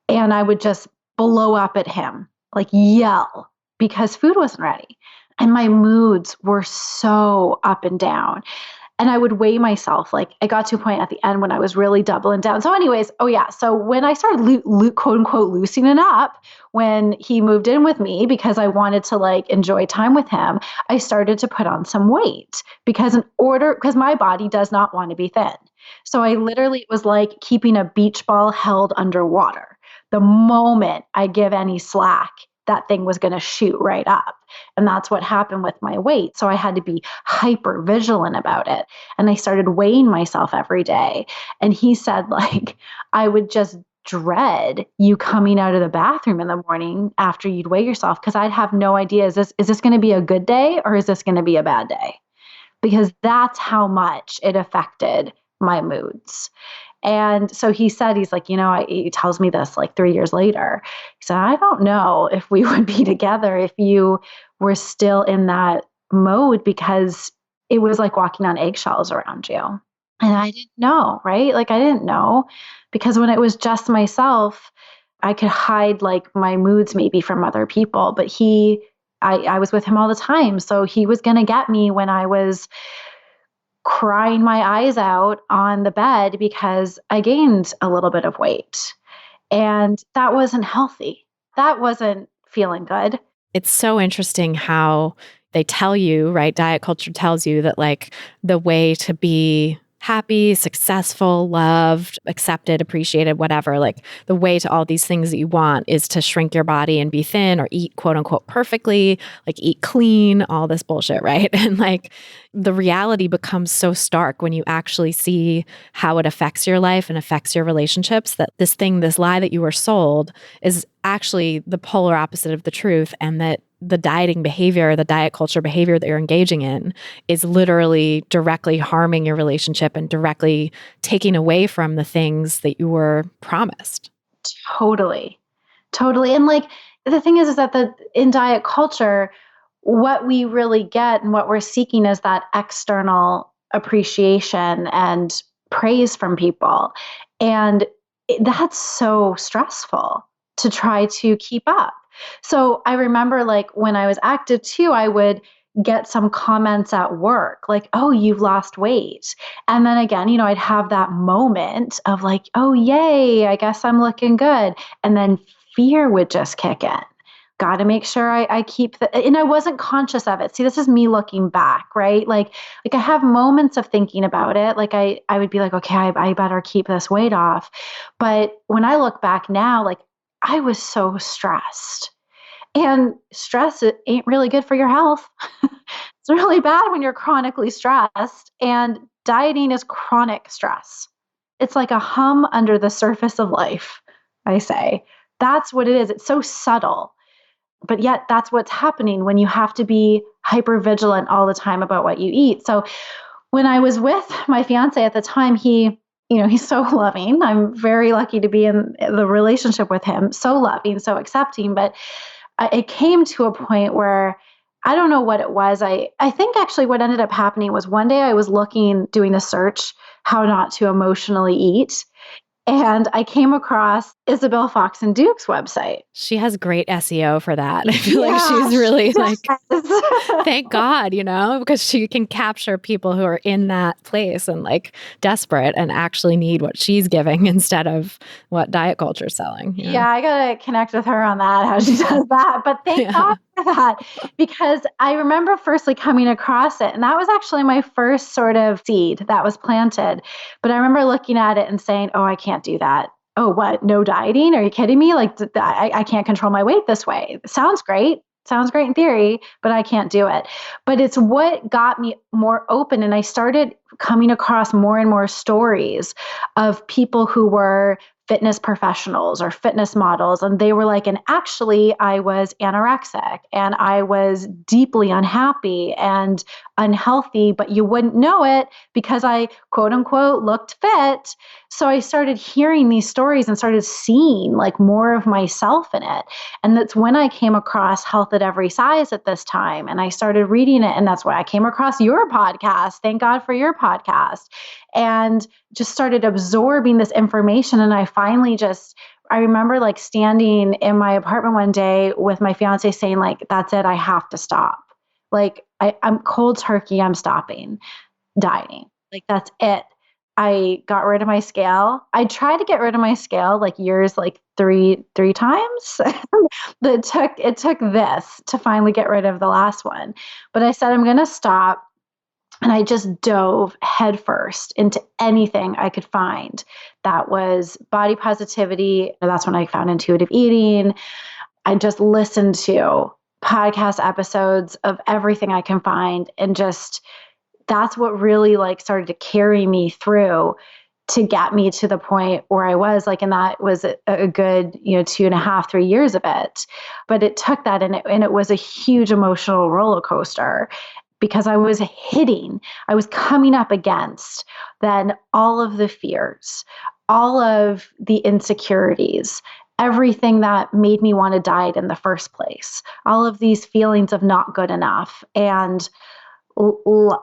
And I would just blow up at him, like yell, because food wasn't ready. And my moods were so up and down. And I would weigh myself. Like I got to a point at the end when I was really doubling down. So anyways, so when I started quote unquote loosening up, when he moved in with me because I wanted to like enjoy time with him, I started to put on some weight because my body does not want to be thin. So I literally, it was like keeping a beach ball held underwater. The moment I give any slack, that thing was going to shoot right up. And that's what happened with my weight. So I had to be hyper vigilant about it. And I started weighing myself every day. And he said, like, I would just dread you coming out of the bathroom in the morning after you'd weigh yourself, because I'd have no idea, is this going to be a good day or is this going to be a bad day? Because that's how much it affected my moods. And so he said, he's like, he tells me this like 3 years later. He said, I don't know if we would be together if you were still in that mode, because it was like walking on eggshells around you. And I didn't know, right? Like I didn't know, because when it was just myself, I could hide like my moods maybe from other people, but I was with him all the time. So he was going to get me when I was crying my eyes out on the bed because I gained a little bit of weight. And that wasn't healthy. That wasn't feeling good. It's so interesting how they tell you, right? Diet culture tells you that like the way to be happy, successful, loved, accepted, appreciated, whatever, like the way to all these things that you want is to shrink your body and be thin or eat quote unquote perfectly, like eat clean, all this bullshit, right? And like the reality becomes so stark when you actually see how it affects your life and affects your relationships, that this lie that you were sold is actually the polar opposite of the truth, and that the dieting behavior, the diet culture behavior that you're engaging in is literally directly harming your relationship and directly taking away from the things that you were promised. Totally. And like, the thing is that in diet culture, what we really get and what we're seeking is that external appreciation and praise from people. And that's so stressful to try to keep up. So I remember like when I was active too, I would get some comments at work like, oh, you've lost weight. And then again, I'd have that moment of like, oh, yay, I guess I'm looking good. And then fear would just kick in. Got to make sure I keep and I wasn't conscious of it. See, this is me looking back, right? Like I have moments of thinking about it. Like I would be like, okay, I better keep this weight off. But when I look back now, like I was so stressed, and stress it ain't really good for your health. It's really bad when you're chronically stressed, and dieting is chronic stress. It's like a hum under the surface of life, I say. That's what it is. It's so subtle. But yet that's what's happening when you have to be hyper vigilant all the time about what you eat. So when I was with my fiance at the time, he's so loving. I'm very lucky to be in the relationship with him. So loving, so accepting. But it came to a point where I don't know what it was. I think actually what ended up happening was one day I was doing a search, how not to emotionally eat. And I came across Isabel Fox and Duke's website. She has great SEO for that. I feel like she's really like, thank God, because she can capture people who are in that place and like desperate and actually need what she's giving instead of what diet culture is selling. Yeah, I got to connect with her on that, how she does that. But thank God for that, because I remember firstly coming across it. And that was actually my first sort of seed that was planted. But I remember looking at it and saying, oh, I can't do that. Oh, what? No dieting? Are you kidding me? Like, I can't control my weight this way. Sounds great. Sounds great in theory, but I can't do it. But it's what got me more open. And I started coming across more and more stories of people who were fitness professionals or fitness models. And they were like, and actually I was anorexic and I was deeply unhappy and unhealthy, but you wouldn't know it because I quote unquote looked fit. So I started hearing these stories and started seeing like more of myself in it. And that's when I came across Health at Every Size at this time. And I started reading it. And that's why I came across your podcast. Thank God for your podcast. And just started absorbing this information. And I remember like standing in my apartment one day with my fiance saying like, that's it, I have to stop. Like I'm cold turkey, I'm stopping dieting. Like that's it. I got rid of my scale. I tried to get rid of my scale like years, like three times. It took this to finally get rid of the last one. But I said, I'm going to stop. And I just dove headfirst into anything I could find that was body positivity. That's when I found intuitive eating. I just listened to podcast episodes of everything I can find. And just, that's what really like started to carry me through to get me to the point where I was like, and that was a good, 2.5, 3 years of it. But it took that and it was a huge emotional roller coaster. Because I was coming up against then all of the fears, all of the insecurities, everything that made me want to diet in the first place, all of these feelings of not good enough and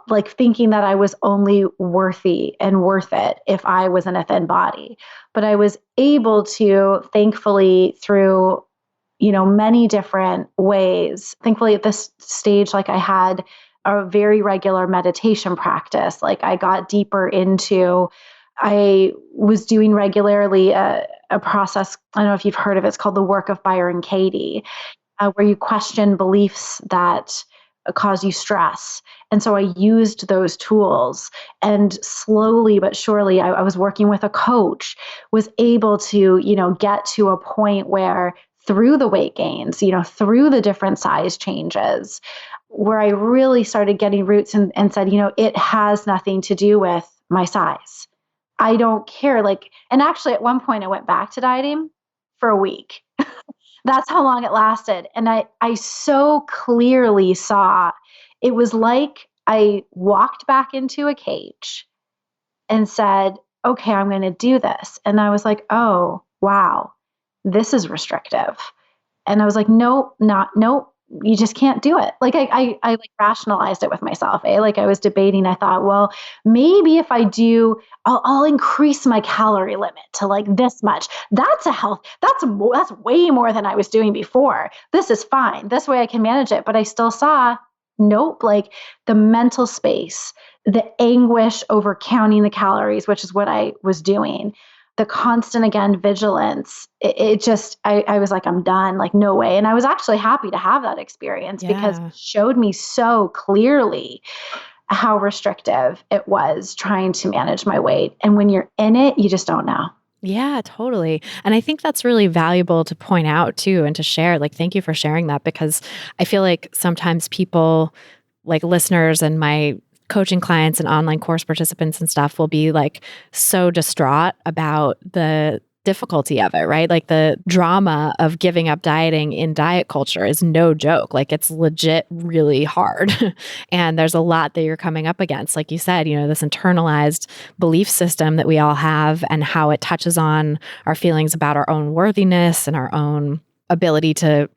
like thinking that I was only worthy and worth it if I was in a thin body. But I was able to, thankfully, through many different ways, thankfully at this stage, like I had a very regular meditation practice. Like I got deeper into, I was doing regularly a process. I don't know if you've heard of it. It's called the Work of Byron Katie, where you question beliefs that cause you stress. And so I used those tools, and slowly but surely I was working with a coach, was able to, get to a point where through the weight gains, through the different size changes, where I really started getting roots and said, it has nothing to do with my size. I don't care. And actually at one point I went back to dieting for a week. That's how long it lasted. And I so clearly saw, it was like I walked back into a cage and said, okay, I'm going to do this. And I was like, oh, wow, this is restrictive. And I was like, nope, you just can't do it. Like I like rationalized it with myself. Like I was debating. I thought, well, maybe if I do, I'll increase my calorie limit to like this much. That's a health. That's way more than I was doing before. This is fine. This way I can manage it. But I still saw, nope, like the mental space, the anguish over counting the calories, which is what I was doing. The constant, again, vigilance, it just, I was like, I'm done, like, no way. And I was actually happy to have that experience because it showed me so clearly how restrictive it was trying to manage my weight. And when you're in it, you just don't know. Yeah, totally. And I think that's really valuable to point out too and to share. Like, thank you for sharing that, because I feel like sometimes people, like listeners and my coaching clients and online course participants and stuff, will be like so distraught about the difficulty of it, right? Like the drama of giving up dieting in diet culture is no joke. Like it's legit really hard. And there's a lot that you're coming up against. Like you said, this internalized belief system that we all have and how it touches on our feelings about our own worthiness and our own ability to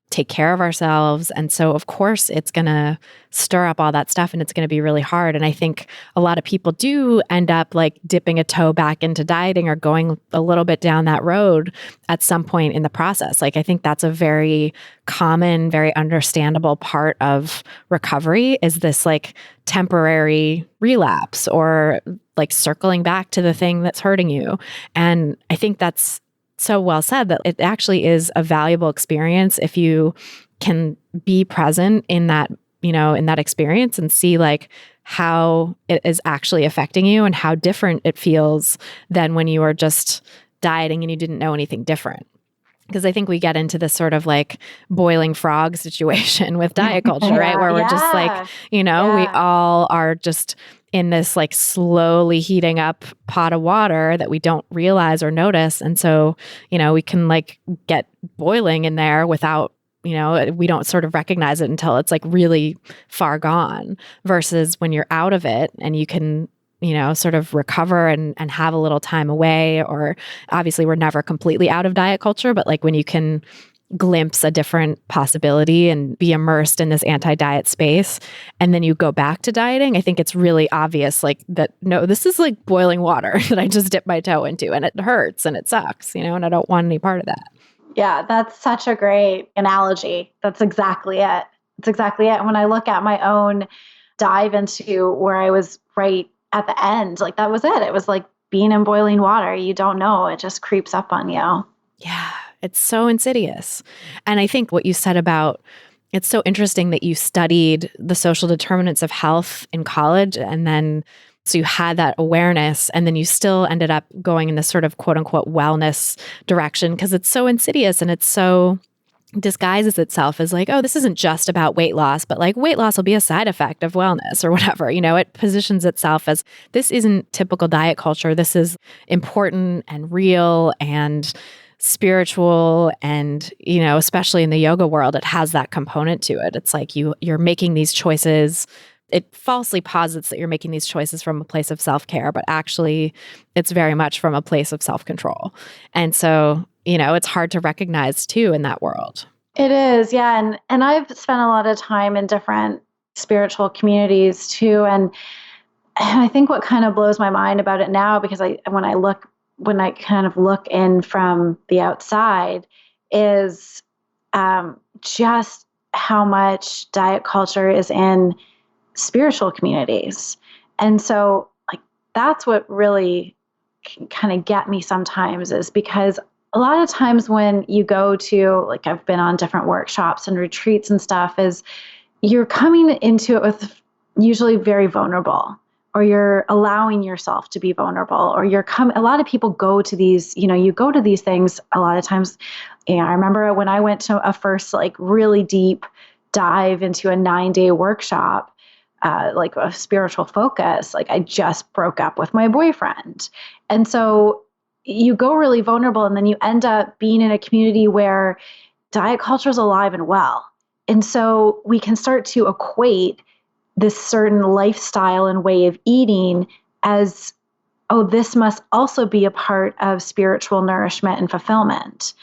take care of ourselves. And so, of course, it's going to stir up all that stuff and it's going to be really hard. And I think a lot of people do end up like dipping a toe back into dieting or going a little bit down that road at some point in the process. Like, I think that's a very common, very understandable part of recovery, is this like temporary relapse or like circling back to the thing that's hurting you. And I think that's so well said, that it actually is a valuable experience if you can be present in that, in that experience and see like how it is actually affecting you and how different it feels than when you are just dieting and you didn't know anything different. Because I think we get into this sort of like boiling frog situation with diet culture, right? Where we're just like, we all are just in this like slowly heating up pot of water that we don't realize or notice. And so, we can like get boiling in there without, we don't sort of recognize it until it's like really far gone, versus when you're out of it and you can, sort of recover and have a little time away. Or obviously we're never completely out of diet culture, but like when you can glimpse a different possibility and be immersed in this anti-diet space, and then you go back to dieting, I think it's really obvious like that, no, this is like boiling water that I just dipped my toe into, and it hurts and it sucks, and I don't want any part of that. Yeah, that's such a great analogy. That's exactly it. It's exactly it. When I look at my own dive into where I was right at the end, like that was it. It was like being in boiling water. You don't know. It just creeps up on you. Yeah. It's so insidious. And I think what you said about, it's so interesting that you studied the social determinants of health in college, and then so you had that awareness, and then you still ended up going in this sort of quote unquote wellness direction, because it's so insidious and it's so disguises itself as like, oh, this isn't just about weight loss, but like weight loss will be a side effect of wellness or whatever. It positions itself as, this isn't typical diet culture. This is important and real and spiritual, and especially in the yoga world, it has that component to it. It's like you're making these choices. It falsely posits that you're making these choices from a place of self-care, but actually it's very much from a place of self-control. And so, it's hard to recognize too in that world. It is, yeah. And I've spent a lot of time in different spiritual communities too. And I think what kind of blows my mind about it now, because when I kind of look in from the outside, is just how much diet culture is in spiritual communities. And so like that's what really can kind of get me sometimes, is because a lot of times when you go to, like I've been on different workshops and retreats and stuff, is you're coming into it with usually very vulnerable, or you're allowing yourself to be vulnerable, or a lot of people go to these, you go to these things a lot of times. I remember when I went to a first like really deep dive into a 9-day workshop, like a spiritual focus, like I just broke up with my boyfriend. And so you go really vulnerable, and then you end up being in a community where diet culture is alive and well. And so we can start to equate this certain lifestyle and way of eating as, oh, this must also be a part of spiritual nourishment and fulfillment.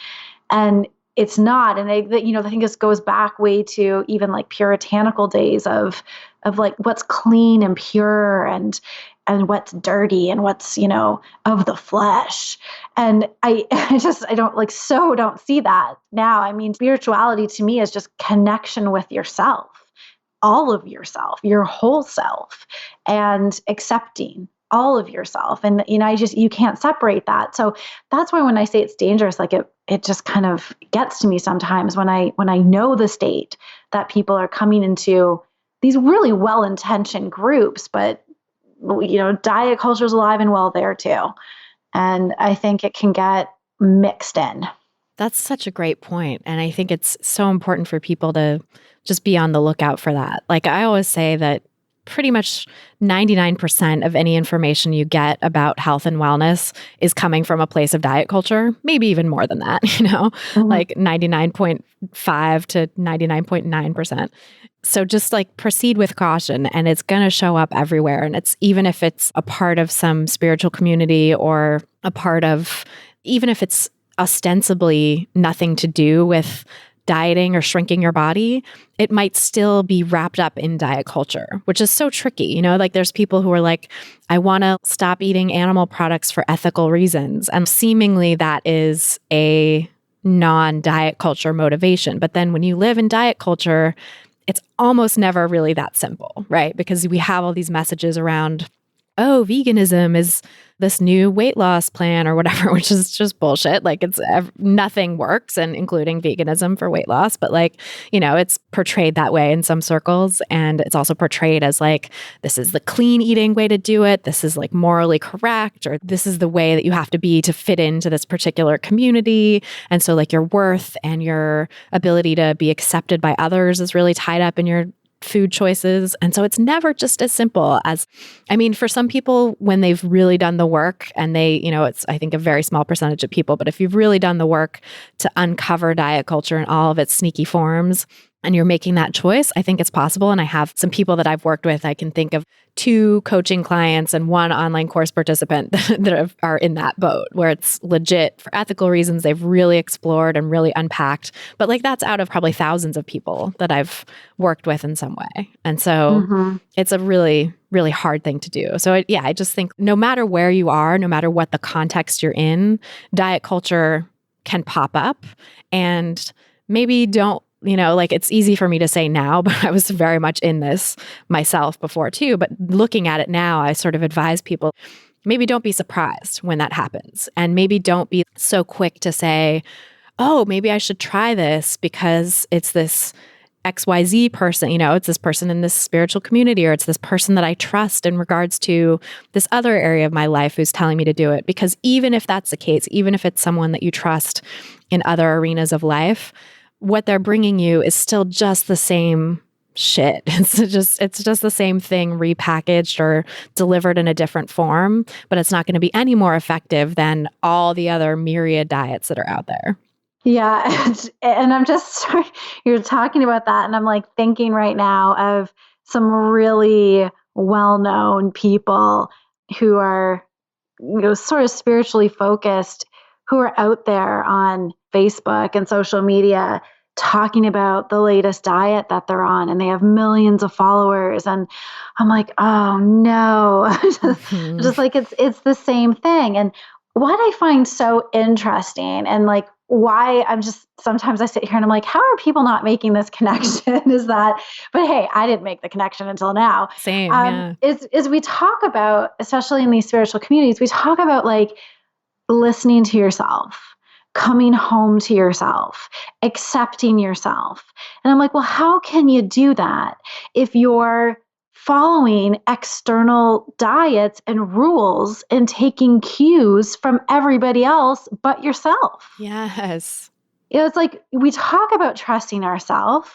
And it's not. And I think this goes back way to even like puritanical days of like what's clean and pure and what's dirty and what's, of the flesh. And I don't see that now. I mean, spirituality to me is just connection with yourself, all of yourself, your whole self, and accepting all of yourself. And, you can't separate that. So that's why when I say it's dangerous, like it just kind of gets to me sometimes when I know the state that people are coming into these really well-intentioned groups, but diet culture is alive and well there too. And I think it can get mixed in. That's such a great point. And I think it's so important for people to just be on the lookout for that. Like I always say that pretty much 99% of any information you get about health and wellness is coming from a place of diet culture, maybe even more than that, like 99.5 to 99.9%. So just like proceed with caution, and it's going to show up everywhere. And it's even if it's a part of some spiritual community or a part of, even if it's ostensibly nothing to do with dieting or shrinking your body, it might still be wrapped up in diet culture, which is so tricky. Like there's people who are like, I want to stop eating animal products for ethical reasons. And seemingly that is a non-diet culture motivation. But then when you live in diet culture, it's almost never really that simple, right? Because we have all these messages around, oh, veganism is this new weight loss plan or whatever, which is just bullshit. Like nothing works, and including veganism for weight loss. But like, it's portrayed that way in some circles. And it's also portrayed as like, this is the clean eating way to do it. This is like morally correct, or this is the way that you have to be to fit into this particular community. And so like your worth and your ability to be accepted by others is really tied up in your food choices. And so it's never just as simple as, for some people, when they've really done the work and they, it's, I think, a very small percentage of people, but if you've really done the work to uncover diet culture in all of its sneaky forms, and you're making that choice, I think it's possible. And I have some people that I've worked with. I can think of 2 coaching clients and 1 online course participant that are in that boat where it's legit for ethical reasons. They've really explored and really unpacked. But like that's out of probably thousands of people that I've worked with in some way. And so it's a really, really hard thing to do. So I just think no matter where you are, no matter what the context you're in, diet culture can pop up. And maybe don't, like it's easy for me to say now, but I was very much in this myself before too. But looking at it now, I sort of advise people, maybe don't be surprised when that happens. And maybe don't be so quick to say, oh, maybe I should try this because it's this XYZ person, it's this person in this spiritual community, or it's this person that I trust in regards to this other area of my life who's telling me to do it. Because even if that's the case, even if it's someone that you trust in other arenas of life, what they're bringing you is still just the same shit. It's just the same thing repackaged or delivered in a different form, but it's not going to be any more effective than all the other myriad diets that are out there. Yeah. And I'm just, you're talking about that. And I'm like thinking right now of some really well-known people who are, sort of spiritually focused, who are out there on Facebook and social media talking about the latest diet that they're on, and they have millions of followers. And I'm like, oh no, just like it's the same thing. And what I find so interesting, and like why I'm just, sometimes I sit here and I'm like, how are people not making this connection is that, but hey, I didn't make the connection until now. Same, yeah. Is we talk about, especially in these spiritual communities, we talk about like listening to yourself, coming home to yourself, accepting yourself. And I'm like, well, how can you do that if you're following external diets and rules and taking cues from everybody else but yourself? Yes. It's like we talk about trusting ourselves,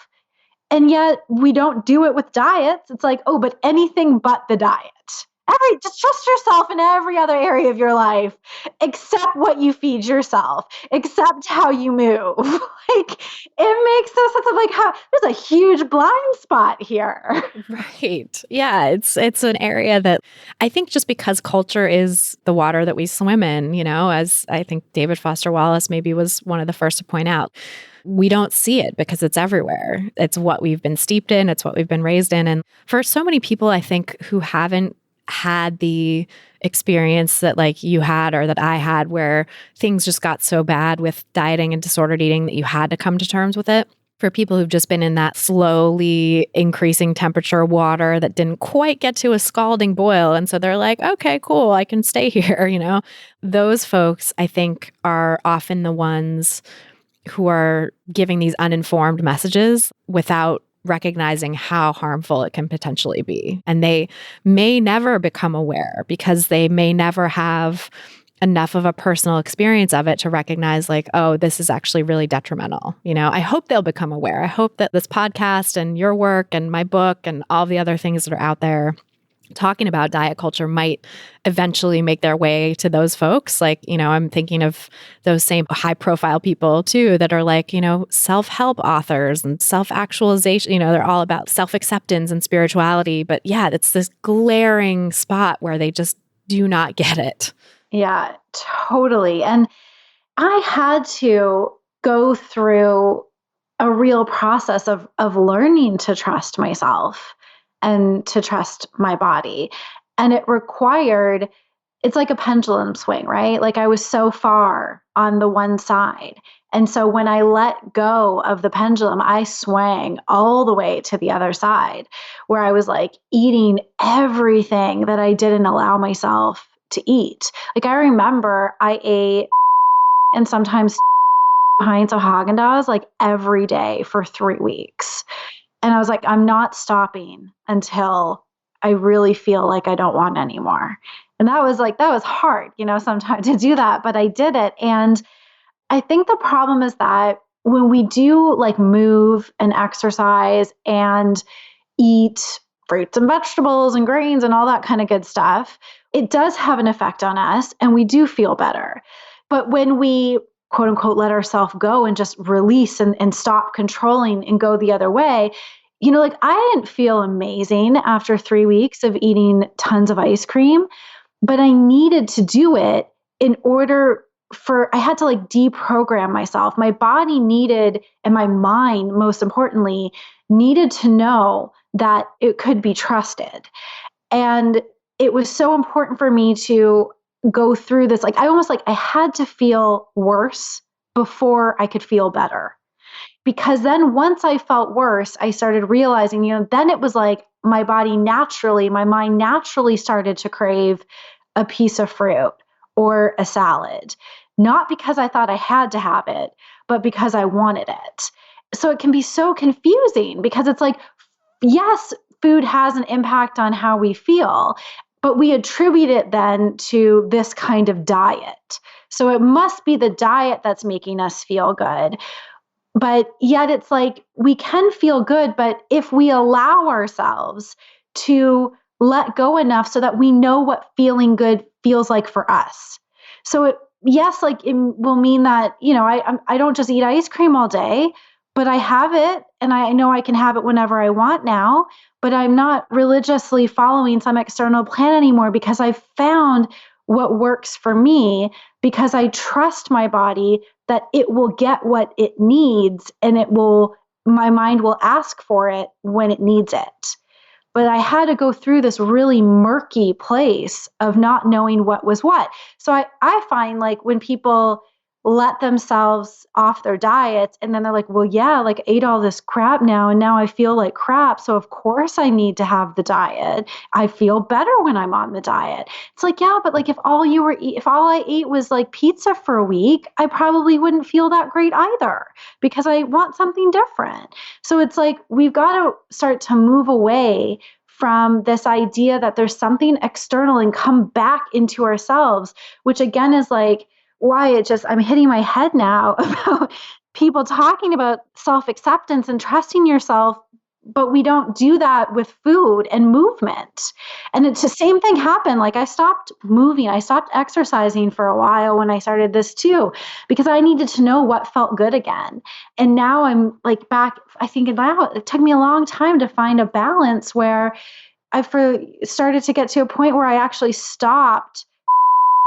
and yet we don't do it with diets. It's like, oh, but anything but the diet. just trust yourself in every other area of your life, except what you feed yourself, except how you move. Like, it makes no sense of like how there's a huge blind spot here. Right. Yeah, it's an area that I think just because culture is the water that we swim in, as I think David Foster Wallace maybe was one of the first to point out, we don't see it because it's everywhere. It's what we've been steeped in, it's what we've been raised in. And for so many people, I think, who haven't had the experience that like you had or that I had, where things just got so bad with dieting and disordered eating that you had to come to terms with it. For people who've just been in that slowly increasing temperature water that didn't quite get to a scalding boil. And so they're like, okay, cool, I can stay here, Those folks, I think, are often the ones who are giving these uninformed messages without recognizing how harmful it can potentially be. And they may never become aware because they may never have enough of a personal experience of it to recognize like, oh, this is actually really detrimental. I hope they'll become aware. I hope that this podcast and your work and my book and all the other things that are out there talking about diet culture might eventually make their way to those folks. Like, I'm thinking of those same high profile people too, that are like, self-help authors and self-actualization, they're all about self-acceptance and spirituality. But yeah, it's this glaring spot where they just do not get it. Yeah, totally. And I had to go through a real process of learning to trust myself and to trust my body. And it required, it's like a pendulum swing, right? Like I was so far on the one side. And so when I let go of the pendulum, I swang all the way to the other side, where I was like eating everything that I didn't allow myself to eat. Like I remember I ate and sometimes pints of Haagen-Dazs like every day for 3 weeks. And I was like, I'm not stopping until I really feel like I don't want anymore. And that was hard, sometimes to do that, but I did it. And I think the problem is that when we do like move and exercise and eat fruits and vegetables and grains and all that kind of good stuff, it does have an effect on us and we do feel better. But when we quote unquote let ourselves go and just release and stop controlling and go the other way, like I didn't feel amazing after 3 weeks of eating tons of ice cream, but I needed to do it in order I had to like deprogram myself. My body needed, and my mind, most importantly, needed to know that it could be trusted. And it was so important for me to go through this. Like I had to feel worse before I could feel better. Because then once I felt worse, I started realizing, then it was like my mind naturally started to crave a piece of fruit or a salad, not because I thought I had to have it, but because I wanted it. So it can be so confusing because it's like, yes, food has an impact on how we feel, but we attribute it then to this kind of diet. So it must be the diet that's making us feel good. But yet it's like we can feel good, but if we allow ourselves to let go enough so that we know what feeling good feels like for us. So it will mean that, I don't just eat ice cream all day, but I have it and I know I can have it whenever I want now, but I'm not religiously following some external plan anymore because I've found what works for me because I trust my body that it will get what it needs and my mind will ask for it when it needs it. But I had to go through this really murky place of not knowing what was what. So I find like when people let themselves off their diets and then they're like, well, yeah, like I ate all this crap now and now I feel like crap. So of course I need to have the diet. I feel better when I'm on the diet. It's like, yeah, but like if all I ate was like pizza for a week, I probably wouldn't feel that great either because I want something different. So it's like, we've got to start to move away from this idea that there's something external and come back into ourselves, which again is like, why I'm hitting my head now about people talking about self-acceptance and trusting yourself but we don't do that with food and movement. And it's the same thing happened. Like I stopped moving, I stopped exercising for a while when I started this too, because I needed to know what felt good again. And now I'm like back, I think now it took me a long time to find a balance where I started to get to a point where I actually stopped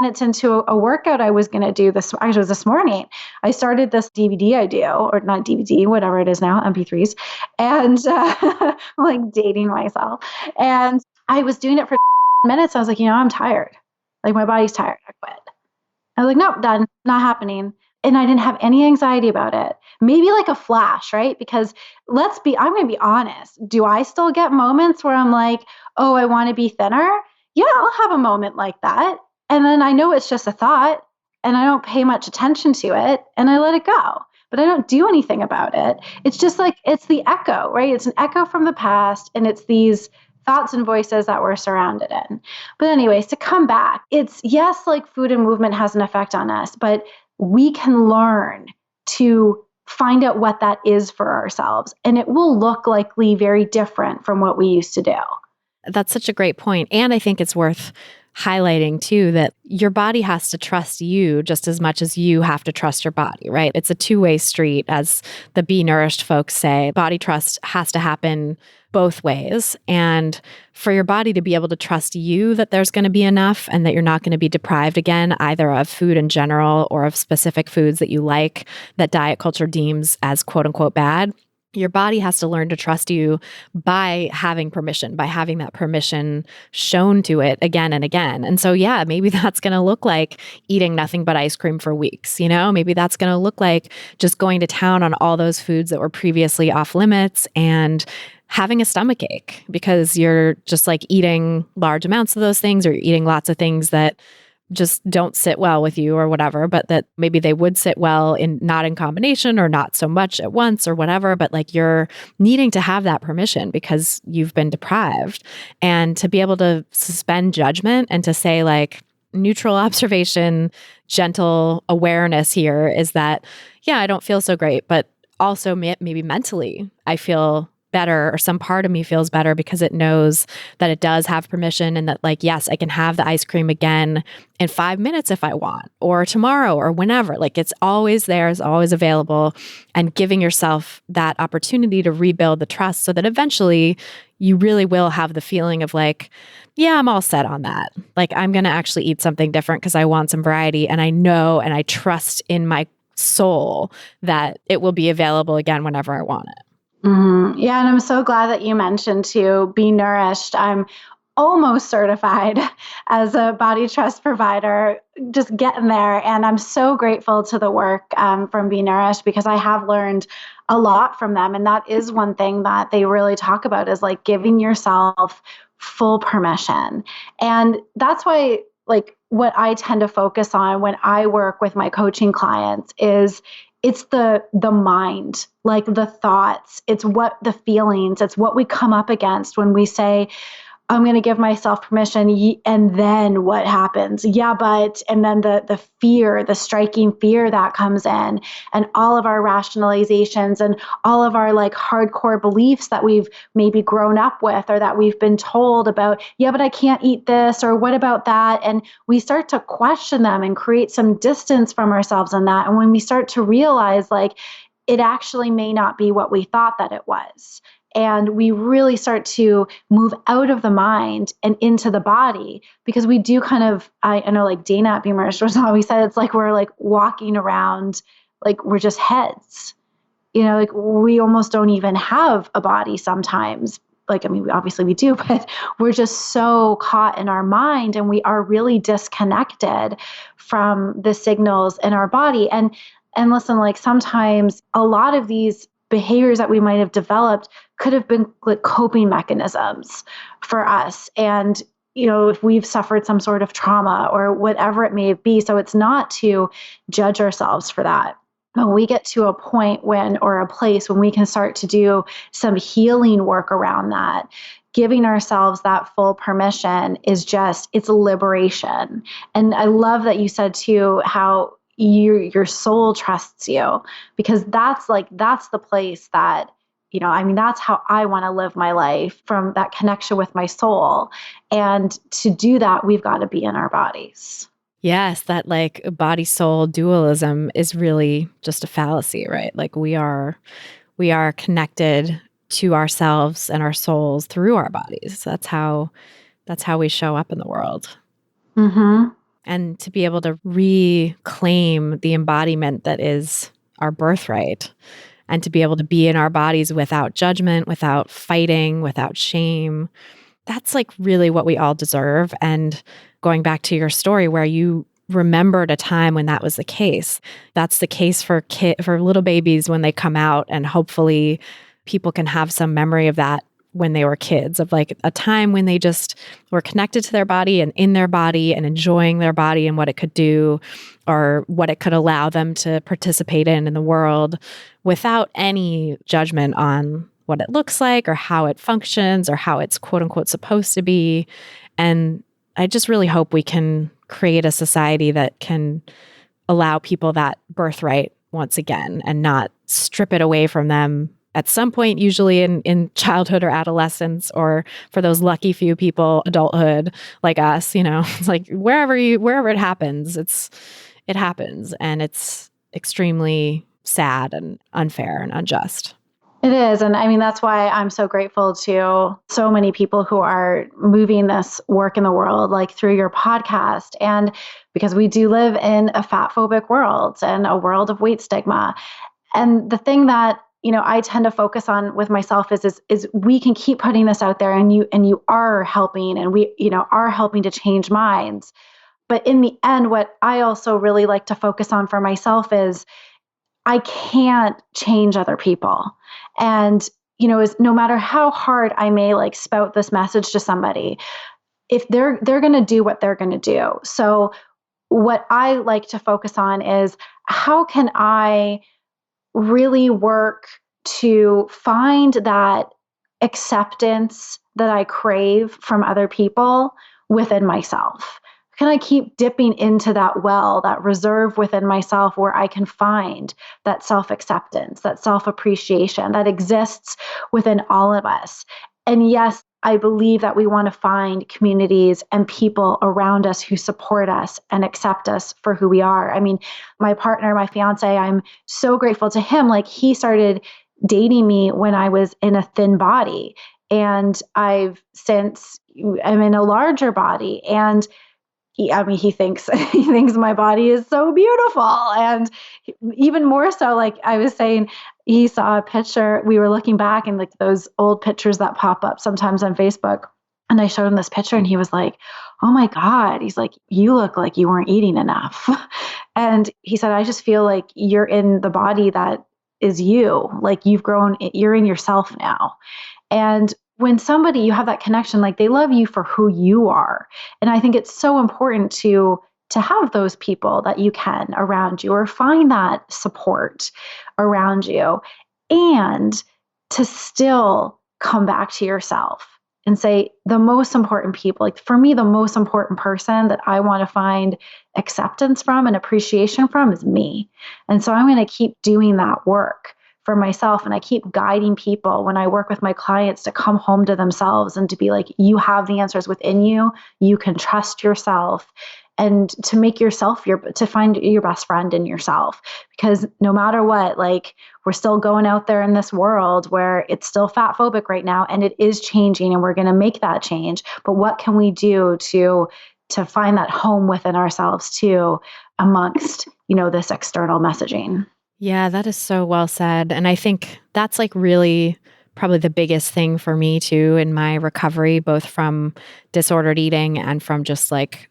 minutes into a workout I was going to do this morning. I started this DVD I do, or not DVD, whatever it is now, MP3s. And I'm like dating myself. And I was doing it for minutes. I was like, I'm tired. Like my body's tired. I quit. I was like, nope, done. Not happening. And I didn't have any anxiety about it. Maybe like a flash, right? Because I'm going to be honest. Do I still get moments where I'm like, oh, I want to be thinner? Yeah, I'll have a moment like that. And then I know it's just a thought and I don't pay much attention to it and I let it go, but I don't do anything about it. It's just like, it's the echo, right? It's an echo from the past and it's these thoughts and voices that we're surrounded in. But anyways, to come back, it's yes, like food and movement has an effect on us, but we can learn to find out what that is for ourselves. And it will look likely very different from what we used to do. That's such a great point. And I think it's worth highlighting too that your body has to trust you just as much as you have to trust your body, right? It's a two-way street, as the Be Nourished folks say. Body trust has to happen both ways. And for your body to be able to trust you that there's going to be enough and that you're not going to be deprived again, either of food in general or of specific foods that you like that diet culture deems as quote unquote bad, your body has to learn to trust you by having permission, by having that permission shown to it again and again. And so, yeah, maybe that's going to look like eating nothing but ice cream for weeks. Maybe that's going to look like just going to town on all those foods that were previously off limits and having a stomach ache because you're just like eating large amounts of those things, or you're eating lots of things that just don't sit well with you or whatever, but that maybe they would sit well not in combination or not so much at once or whatever, but like you're needing to have that permission because you've been deprived, and to be able to suspend judgment and to say like neutral observation, gentle awareness here is that, yeah, I don't feel so great, but also maybe mentally I feel better, or some part of me feels better because it knows that it does have permission and that like, yes, I can have the ice cream again in 5 minutes if I want, or tomorrow or whenever. Like it's always there, it's always available, and giving yourself that opportunity to rebuild the trust so that eventually you really will have the feeling of like, yeah, I'm all set on that. Like I'm going to actually eat something different because I want some variety, and I know and I trust in my soul that it will be available again whenever I want it. Mm-hmm. Yeah. And I'm so glad that you mentioned to Be Nourished. I'm almost certified as a body trust provider, just getting there. And I'm so grateful to the work from Be Nourished because I have learned a lot from them. And that is one thing that they really talk about is like giving yourself full permission. And that's why like what I tend to focus on when I work with my coaching clients is it's the mind, like the thoughts, it's what the feelings, it's what we come up against when we say, I'm going to give myself permission. And then what happens? Yeah, but, and then the fear, the striking fear that comes in, and all of our rationalizations and all of our like hardcore beliefs that we've maybe grown up with, or that we've been told about, yeah, but I can't eat this, or what about that? And we start to question them and create some distance from ourselves in that. And when we start to realize like, it actually may not be what we thought that it was. And we really start to move out of the mind and into the body, because we do kind of, I know like Dana at Be Nourished was always said, it's like we're like walking around, like we're just heads, like we almost don't even have a body sometimes. Like, I mean, obviously we do, but we're just so caught in our mind, and we are really disconnected from the signals in our body. And listen, like sometimes a lot of these behaviors that we might have developed could have been like coping mechanisms for us. And, if we've suffered some sort of trauma or whatever it may be. So it's not to judge ourselves for that. When we get to a point or a place when we can start to do some healing work around that, giving ourselves that full permission is it's liberation. And I love that you said too, how your soul trusts you, because that's the place that that's how I want to live my life, from that connection with my soul. And to do that, we've got to be in our bodies. Yes, that like body soul dualism is really just a fallacy, right? Like we are connected to ourselves and our souls through our bodies. That's how we show up in the world. Mm-hmm. And to be able to reclaim the embodiment that is our birthright, and to be able to be in our bodies without judgment, without fighting, without shame. That's like really what we all deserve. And going back to your story where you remembered a time when that was the case, that's the case for little babies when they come out, and hopefully people can have some memory of that when they were kids, of like a time when they just were connected to their body and in their body and enjoying their body and what it could do, or what it could allow them to participate in the world, without any judgment on what it looks like or how it functions or how it's quote unquote supposed to be. And I just really hope we can create a society that can allow people that birthright once again and not strip it away from them at some point, usually in childhood or adolescence, or for those lucky few people, adulthood, like us. It's like wherever it happens, it happens, and it's extremely sad and unfair and unjust. It is. And that's why I'm so grateful to so many people who are moving this work in the world, like through your podcast. And because we do live in a fat phobic world and a world of weight stigma. And the thing that, I tend to focus on with myself is we can keep putting this out there, and you are helping, and we, are helping to change minds. But in the end, what I also really like to focus on for myself is I can't change other people. And, is no matter how hard I may like spout this message to somebody, if they're going to do what they're going to do. So what I like to focus on is, how can I really work to find that acceptance that I crave from other people within myself? Can I keep dipping into that well, that reserve within myself, where I can find that self-acceptance, that self-appreciation that exists within all of us? And yes, I believe that we want to find communities and people around us who support us and accept us for who we are. My partner, my fiance, I'm so grateful to him. Like, he started dating me when I was in a thin body, and I'm in a larger body, and he thinks my body is so beautiful. And even more so, like I was saying, he saw a picture. We were looking back, and like those old pictures that pop up sometimes on Facebook. And I showed him this picture, and he was like, "Oh my God." He's like, "You look like you weren't eating enough." And he said, "I just feel like you're in the body that is you. Like, you've grown, you're in yourself now." And when somebody, you have that connection, like they love you for who you are. And I think it's so important to have those people that you can around you, or find that support around you, and to still come back to yourself and say, the most important people, like for me, the most important person that I want to find acceptance from and appreciation from is me. And so I'm going to keep doing that work for myself. And I keep guiding people when I work with my clients to come home to themselves and to be like, you have the answers within you. You can trust yourself, and to make yourself to find your best friend in yourself. Because no matter what, like, we're still going out there in this world where it's still fat phobic right now, and it is changing, and we're going to make that change. But what can we do to find that home within ourselves too, amongst, this external messaging? Yeah, that is so well said. And I think that's like really probably the biggest thing for me too in my recovery, both from disordered eating and from just like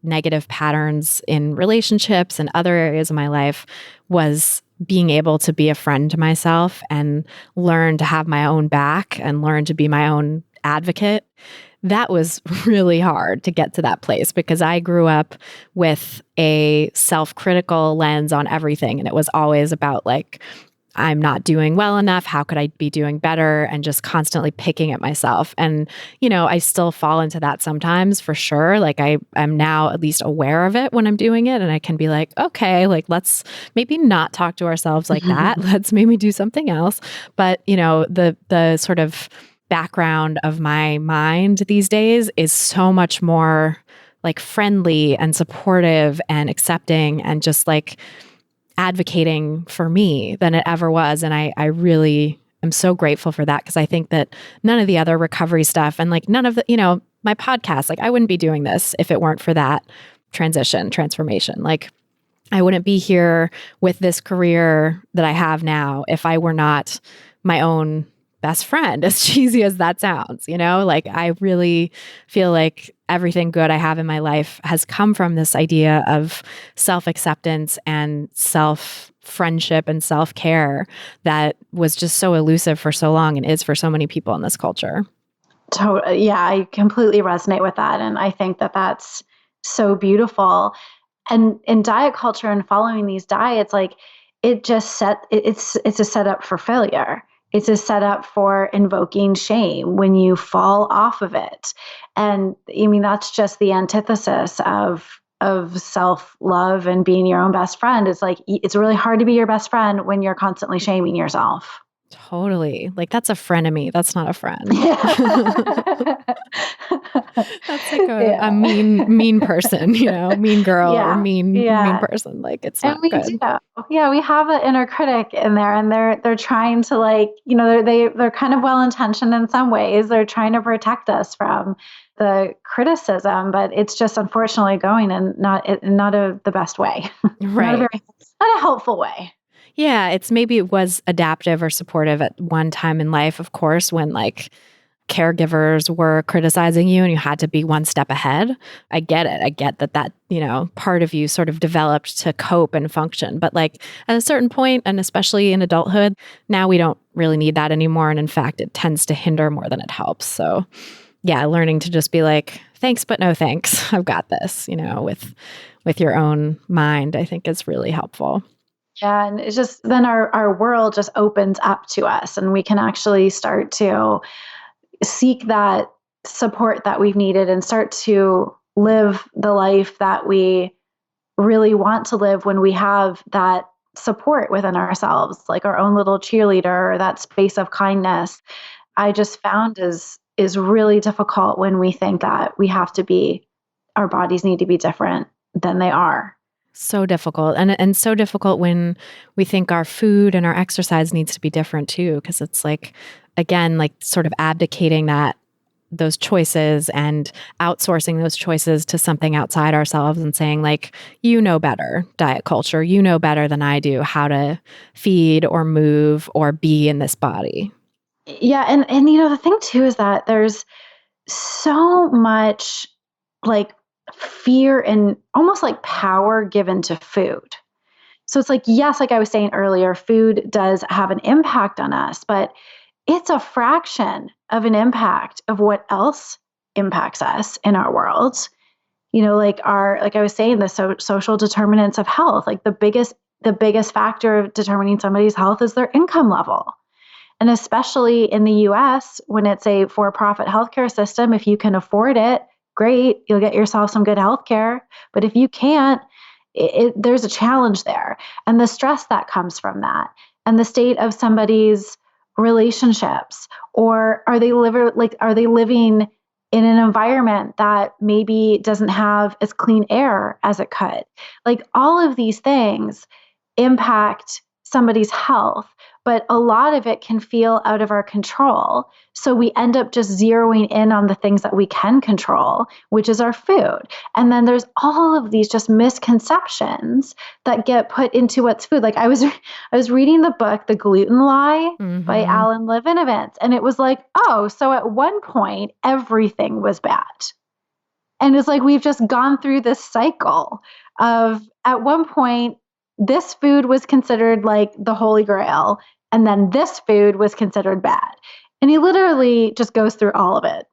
negative patterns in relationships and other areas of my life, was being able to be a friend to myself and learn to have my own back and learn to be my own advocate. That was really hard to get to that place, because I grew up with a self-critical lens on everything. And it was always about like, I'm not doing well enough. How could I be doing better? And just constantly picking at myself. And, I still fall into that sometimes for sure. Like I'm now at least aware of it when I'm doing it. And I can be like, okay, like let's maybe not talk to ourselves like that. Let's maybe do something else. But, the sort of background of my mind these days is so much more like friendly and supportive and accepting and just like advocating for me than it ever was. And I really am so grateful for that, because I think that none of the other recovery stuff and like none of the, my podcast, like I wouldn't be doing this if it weren't for that transformation. Like I wouldn't be here with this career that I have now if I were not my own best friend, as cheesy as that sounds, like I really feel like everything good I have in my life has come from this idea of self-acceptance and self-friendship and self-care that was just so elusive for so long and is for so many people in this culture. Totally. Yeah, I completely resonate with that. And I think that that's so beautiful. And in diet culture and following these diets, like it's a setup for failure. It's a setup for invoking shame when you fall off of it. And I mean, that's just the antithesis of self-love and being your own best friend. It's like, it's really hard to be your best friend when you're constantly shaming yourself. Totally. Like that's a frenemy. That's not a friend. That's like a mean person, mean girl or mean person. Like it's not good. Yeah, we have an inner critic in there, and they're trying to like, they're kind of well-intentioned in some ways. They're trying to protect us from the criticism, but it's just unfortunately going in not the best way. Right. Not a helpful way. Yeah, maybe it was adaptive or supportive at one time in life, of course, when like caregivers were criticizing you and you had to be one step ahead. I get it. I get that, part of you sort of developed to cope and function. But like at a certain point, and especially in adulthood, now we don't really need that anymore. And in fact, it tends to hinder more than it helps. So yeah, learning to just be like, thanks, but no thanks. I've got this, with your own mind, I think is really helpful. Yeah. And it's just, then our world just opens up to us and we can actually start to seek that support that we've needed and start to live the life that we really want to live when we have that support within ourselves, like our own little cheerleader or that space of kindness. I just found is really difficult when we think that our bodies need to be different than they are. So difficult. And so difficult when we think our food and our exercise needs to be different too. Because it's like, again, like sort of abdicating those choices and outsourcing those choices to something outside ourselves and saying like, better, diet culture, better than I do how to feed or move or be in this body. Yeah. And the thing too is that there's so much like fear and almost like power given to food. So it's like, yes, like I was saying earlier, food does have an impact on us, but it's a fraction of an impact of what else impacts us in our world. Like I was saying, the social determinants of health, like the biggest factor of determining somebody's health is their income level. And especially in the US, when it's a for-profit healthcare system, if you can afford it, great, you'll get yourself some good healthcare. But if you can't, there's a challenge there. And the stress that comes from that, and the state of somebody's relationships, or are they living in an environment that maybe doesn't have as clean air as it could? Like all of these things impact somebody's health, but a lot of it can feel out of our control. So we end up just zeroing in on the things that we can control, which is our food. And then there's all of these just misconceptions that get put into what's food. Like I was reading the book, The Gluten Lie by Alan Levinovitz, and it was like, oh, so at one point, everything was bad. And it's like, we've just gone through this cycle of at one point, this food was considered like the holy grail, and then this food was considered bad. And he literally just goes through all of it.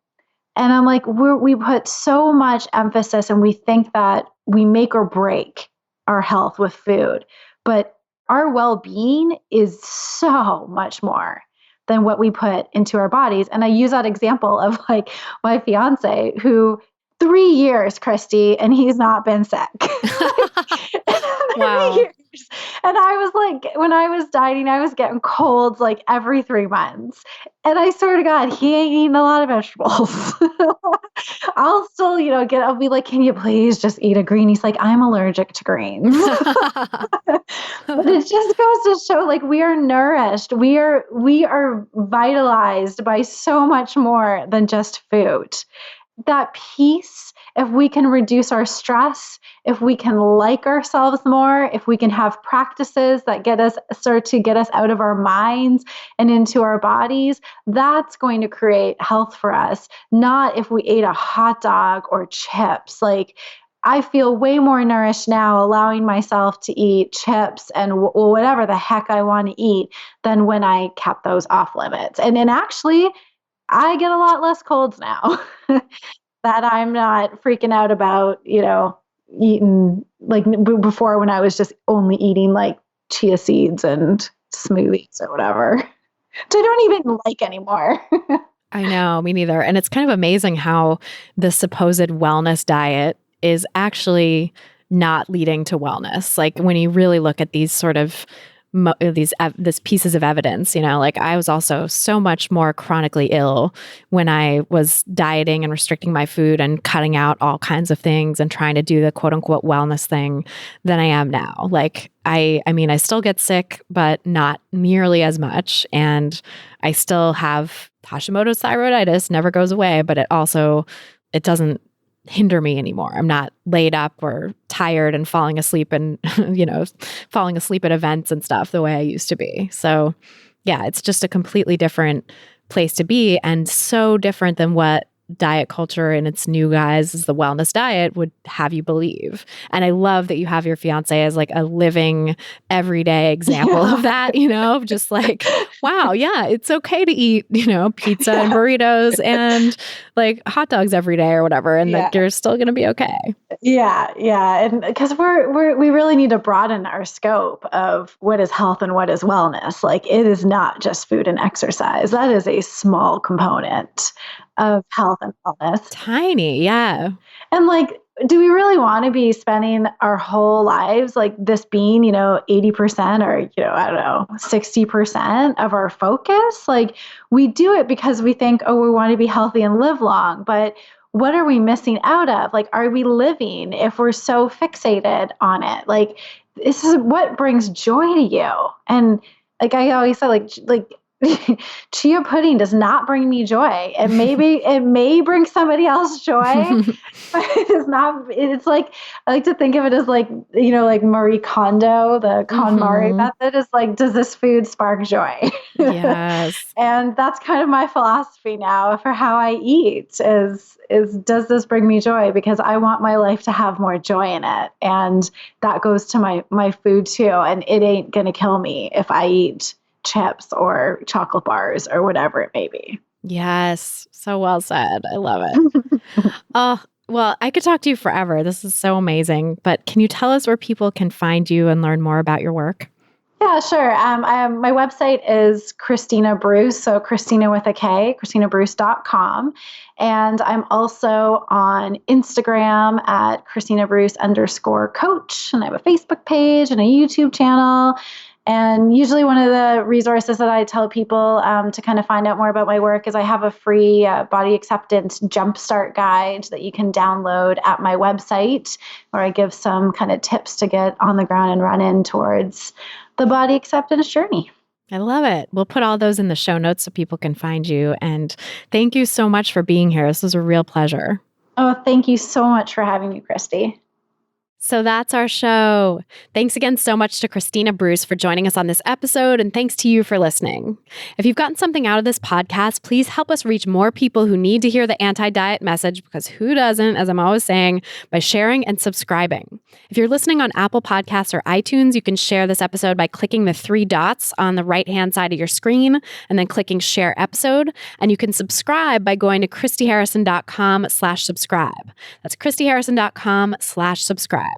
And I'm like, we put so much emphasis and we think that we make or break our health with food. But our well-being is so much more than what we put into our bodies. And I use that example of like my fiance who 3 years, Christy, and he's not been sick. Wow. 3 years. And I was like, when I was dieting, I was getting colds like every 3 months. And I swear to God, he ain't eating a lot of vegetables. I'll still, I'll be like, can you please just eat a green? He's like, I'm allergic to greens. But it just goes to show like we are nourished. We are vitalized by so much more than just food. That peace, if we can reduce our stress, if we can like ourselves more, if we can have practices that start to get us out of our minds and into our bodies, that's going to create health for us. Not if we ate a hot dog or chips. Like, I feel way more nourished now allowing myself to eat chips and whatever the heck I want to eat than when I kept those off limits. And actually, I get a lot less colds now that I'm not freaking out about, eating like before when I was just only eating like chia seeds and smoothies or whatever, which I don't even like anymore. I know, me neither. And it's kind of amazing how the supposed wellness diet is actually not leading to wellness. Like when you really look at these sort of these pieces of evidence, like I was also so much more chronically ill when I was dieting and restricting my food and cutting out all kinds of things and trying to do the quote unquote wellness thing than I am now. Like I mean, I still get sick, but not nearly as much. And I still have Hashimoto's thyroiditis, never goes away, but it doesn't hinder me anymore. I'm not laid up or tired and falling asleep and, falling asleep at events and stuff the way I used to be. So yeah, it's just a completely different place to be and so different than what diet culture and its new guise as the wellness diet would have you believe. And I love that you have your fiance as like a living everyday example of that, just like, wow, yeah, it's okay to eat, pizza and burritos and like hot dogs every day or whatever. And that you're still going to be okay. Yeah. Yeah. And because we really need to broaden our scope of what is health and what is wellness. Like it is not just food and exercise. That is a small component of health and wellness. Tiny. Yeah. And like, do we really want to be spending our whole lives like this being, 80% or, I don't know, 60% of our focus? Like we do it because we think, oh, we want to be healthy and live long, but what are we missing out of? Like, are we living if we're so fixated on it? Like, this is what brings joy to you. And like I always said, like chia pudding does not bring me joy. And maybe it may bring somebody else joy, but it is not. It's like, I like to think of it as like, like Marie Kondo, the KonMari method is like, does this food spark joy? Yes. And that's kind of my philosophy now for how I eat is does this bring me joy? Because I want my life to have more joy in it. And that goes to my food too. And it ain't going to kill me if I eat chips or chocolate bars or whatever it may be. Yes. So well said. I love it. Well, I could talk to you forever. This is so amazing. But can you tell us where people can find you and learn more about your work? Yeah, sure. My website is Kristina Bruce, so Kristina with a K, KristinaBruce.com. And I'm also on Instagram at KristinaBruce_coach. And I have a Facebook page and a YouTube channel. And usually one of the resources that I tell people to kind of find out more about my work is I have a free body acceptance jumpstart guide that you can download at my website, where I give some kind of tips to get on the ground and run in towards the body acceptance journey. I love it. We'll put all those in the show notes so people can find you. And thank you so much for being here. This was a real pleasure. Oh, thank you so much for having me, Christy. So that's our show. Thanks again so much to Kristina Bruce for joining us on this episode, and thanks to you for listening. If you've gotten something out of this podcast, please help us reach more people who need to hear the anti-diet message, because who doesn't, as I'm always saying, by sharing and subscribing. If you're listening on Apple Podcasts or iTunes, you can share this episode by clicking the 3 dots on the right-hand side of your screen and then clicking share episode. And you can subscribe by going to christyharrison.com/subscribe. That's christyharrison.com/subscribe.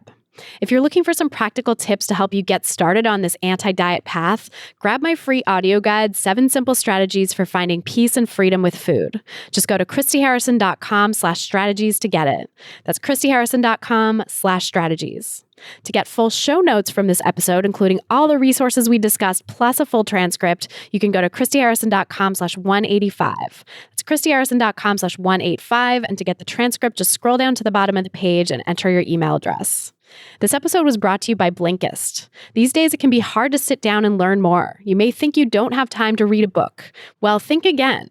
If you're looking for some practical tips to help you get started on this anti-diet path, grab my free audio guide, 7 Simple Strategies for Finding Peace and Freedom with Food. Just go to christyharrison.com/strategies to get it. That's christyharrison.com/strategies. To get full show notes from this episode, including all the resources we discussed, plus a full transcript, you can go to christyharrison.com/185. That's christyharrison.com/185. And to get the transcript, just scroll down to the bottom of the page and enter your email address. This episode was brought to you by Blinkist. These days, it can be hard to sit down and learn more. You may think you don't have time to read a book. Well, think again.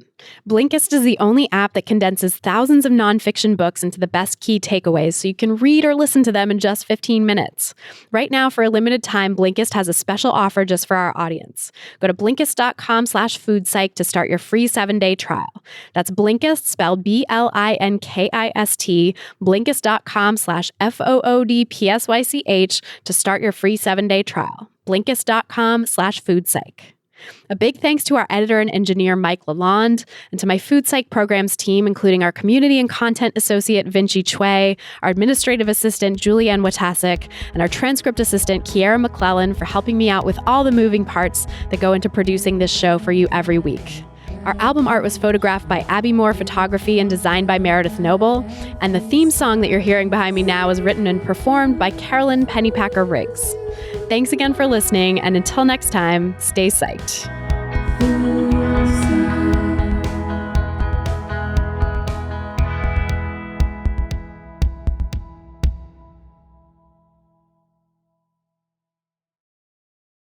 Blinkist is the only app that condenses thousands of nonfiction books into the best key takeaways so you can read or listen to them in just 15 minutes. Right now, for a limited time, Blinkist has a special offer just for our audience. Go to Blinkist.com/foodpsych to start your free 7-day trial. That's Blinkist, spelled Blinkist, Blinkist.com/FOODPSYCH to start your free 7-day trial. Blinkist.com/foodpsych. A big thanks to our editor and engineer, Mike Lalonde, and to my Food Psych programs team, including our community and content associate, Vinci Chue, our administrative assistant, Julianne Watasik, and our transcript assistant, Kiera McClellan, for helping me out with all the moving parts that go into producing this show for you every week. Our album art was photographed by Abby Moore Photography and designed by Meredith Noble, and the theme song that you're hearing behind me now was written and performed by Carolyn Pennypacker Riggs. Thanks again for listening, and until next time, stay psyched.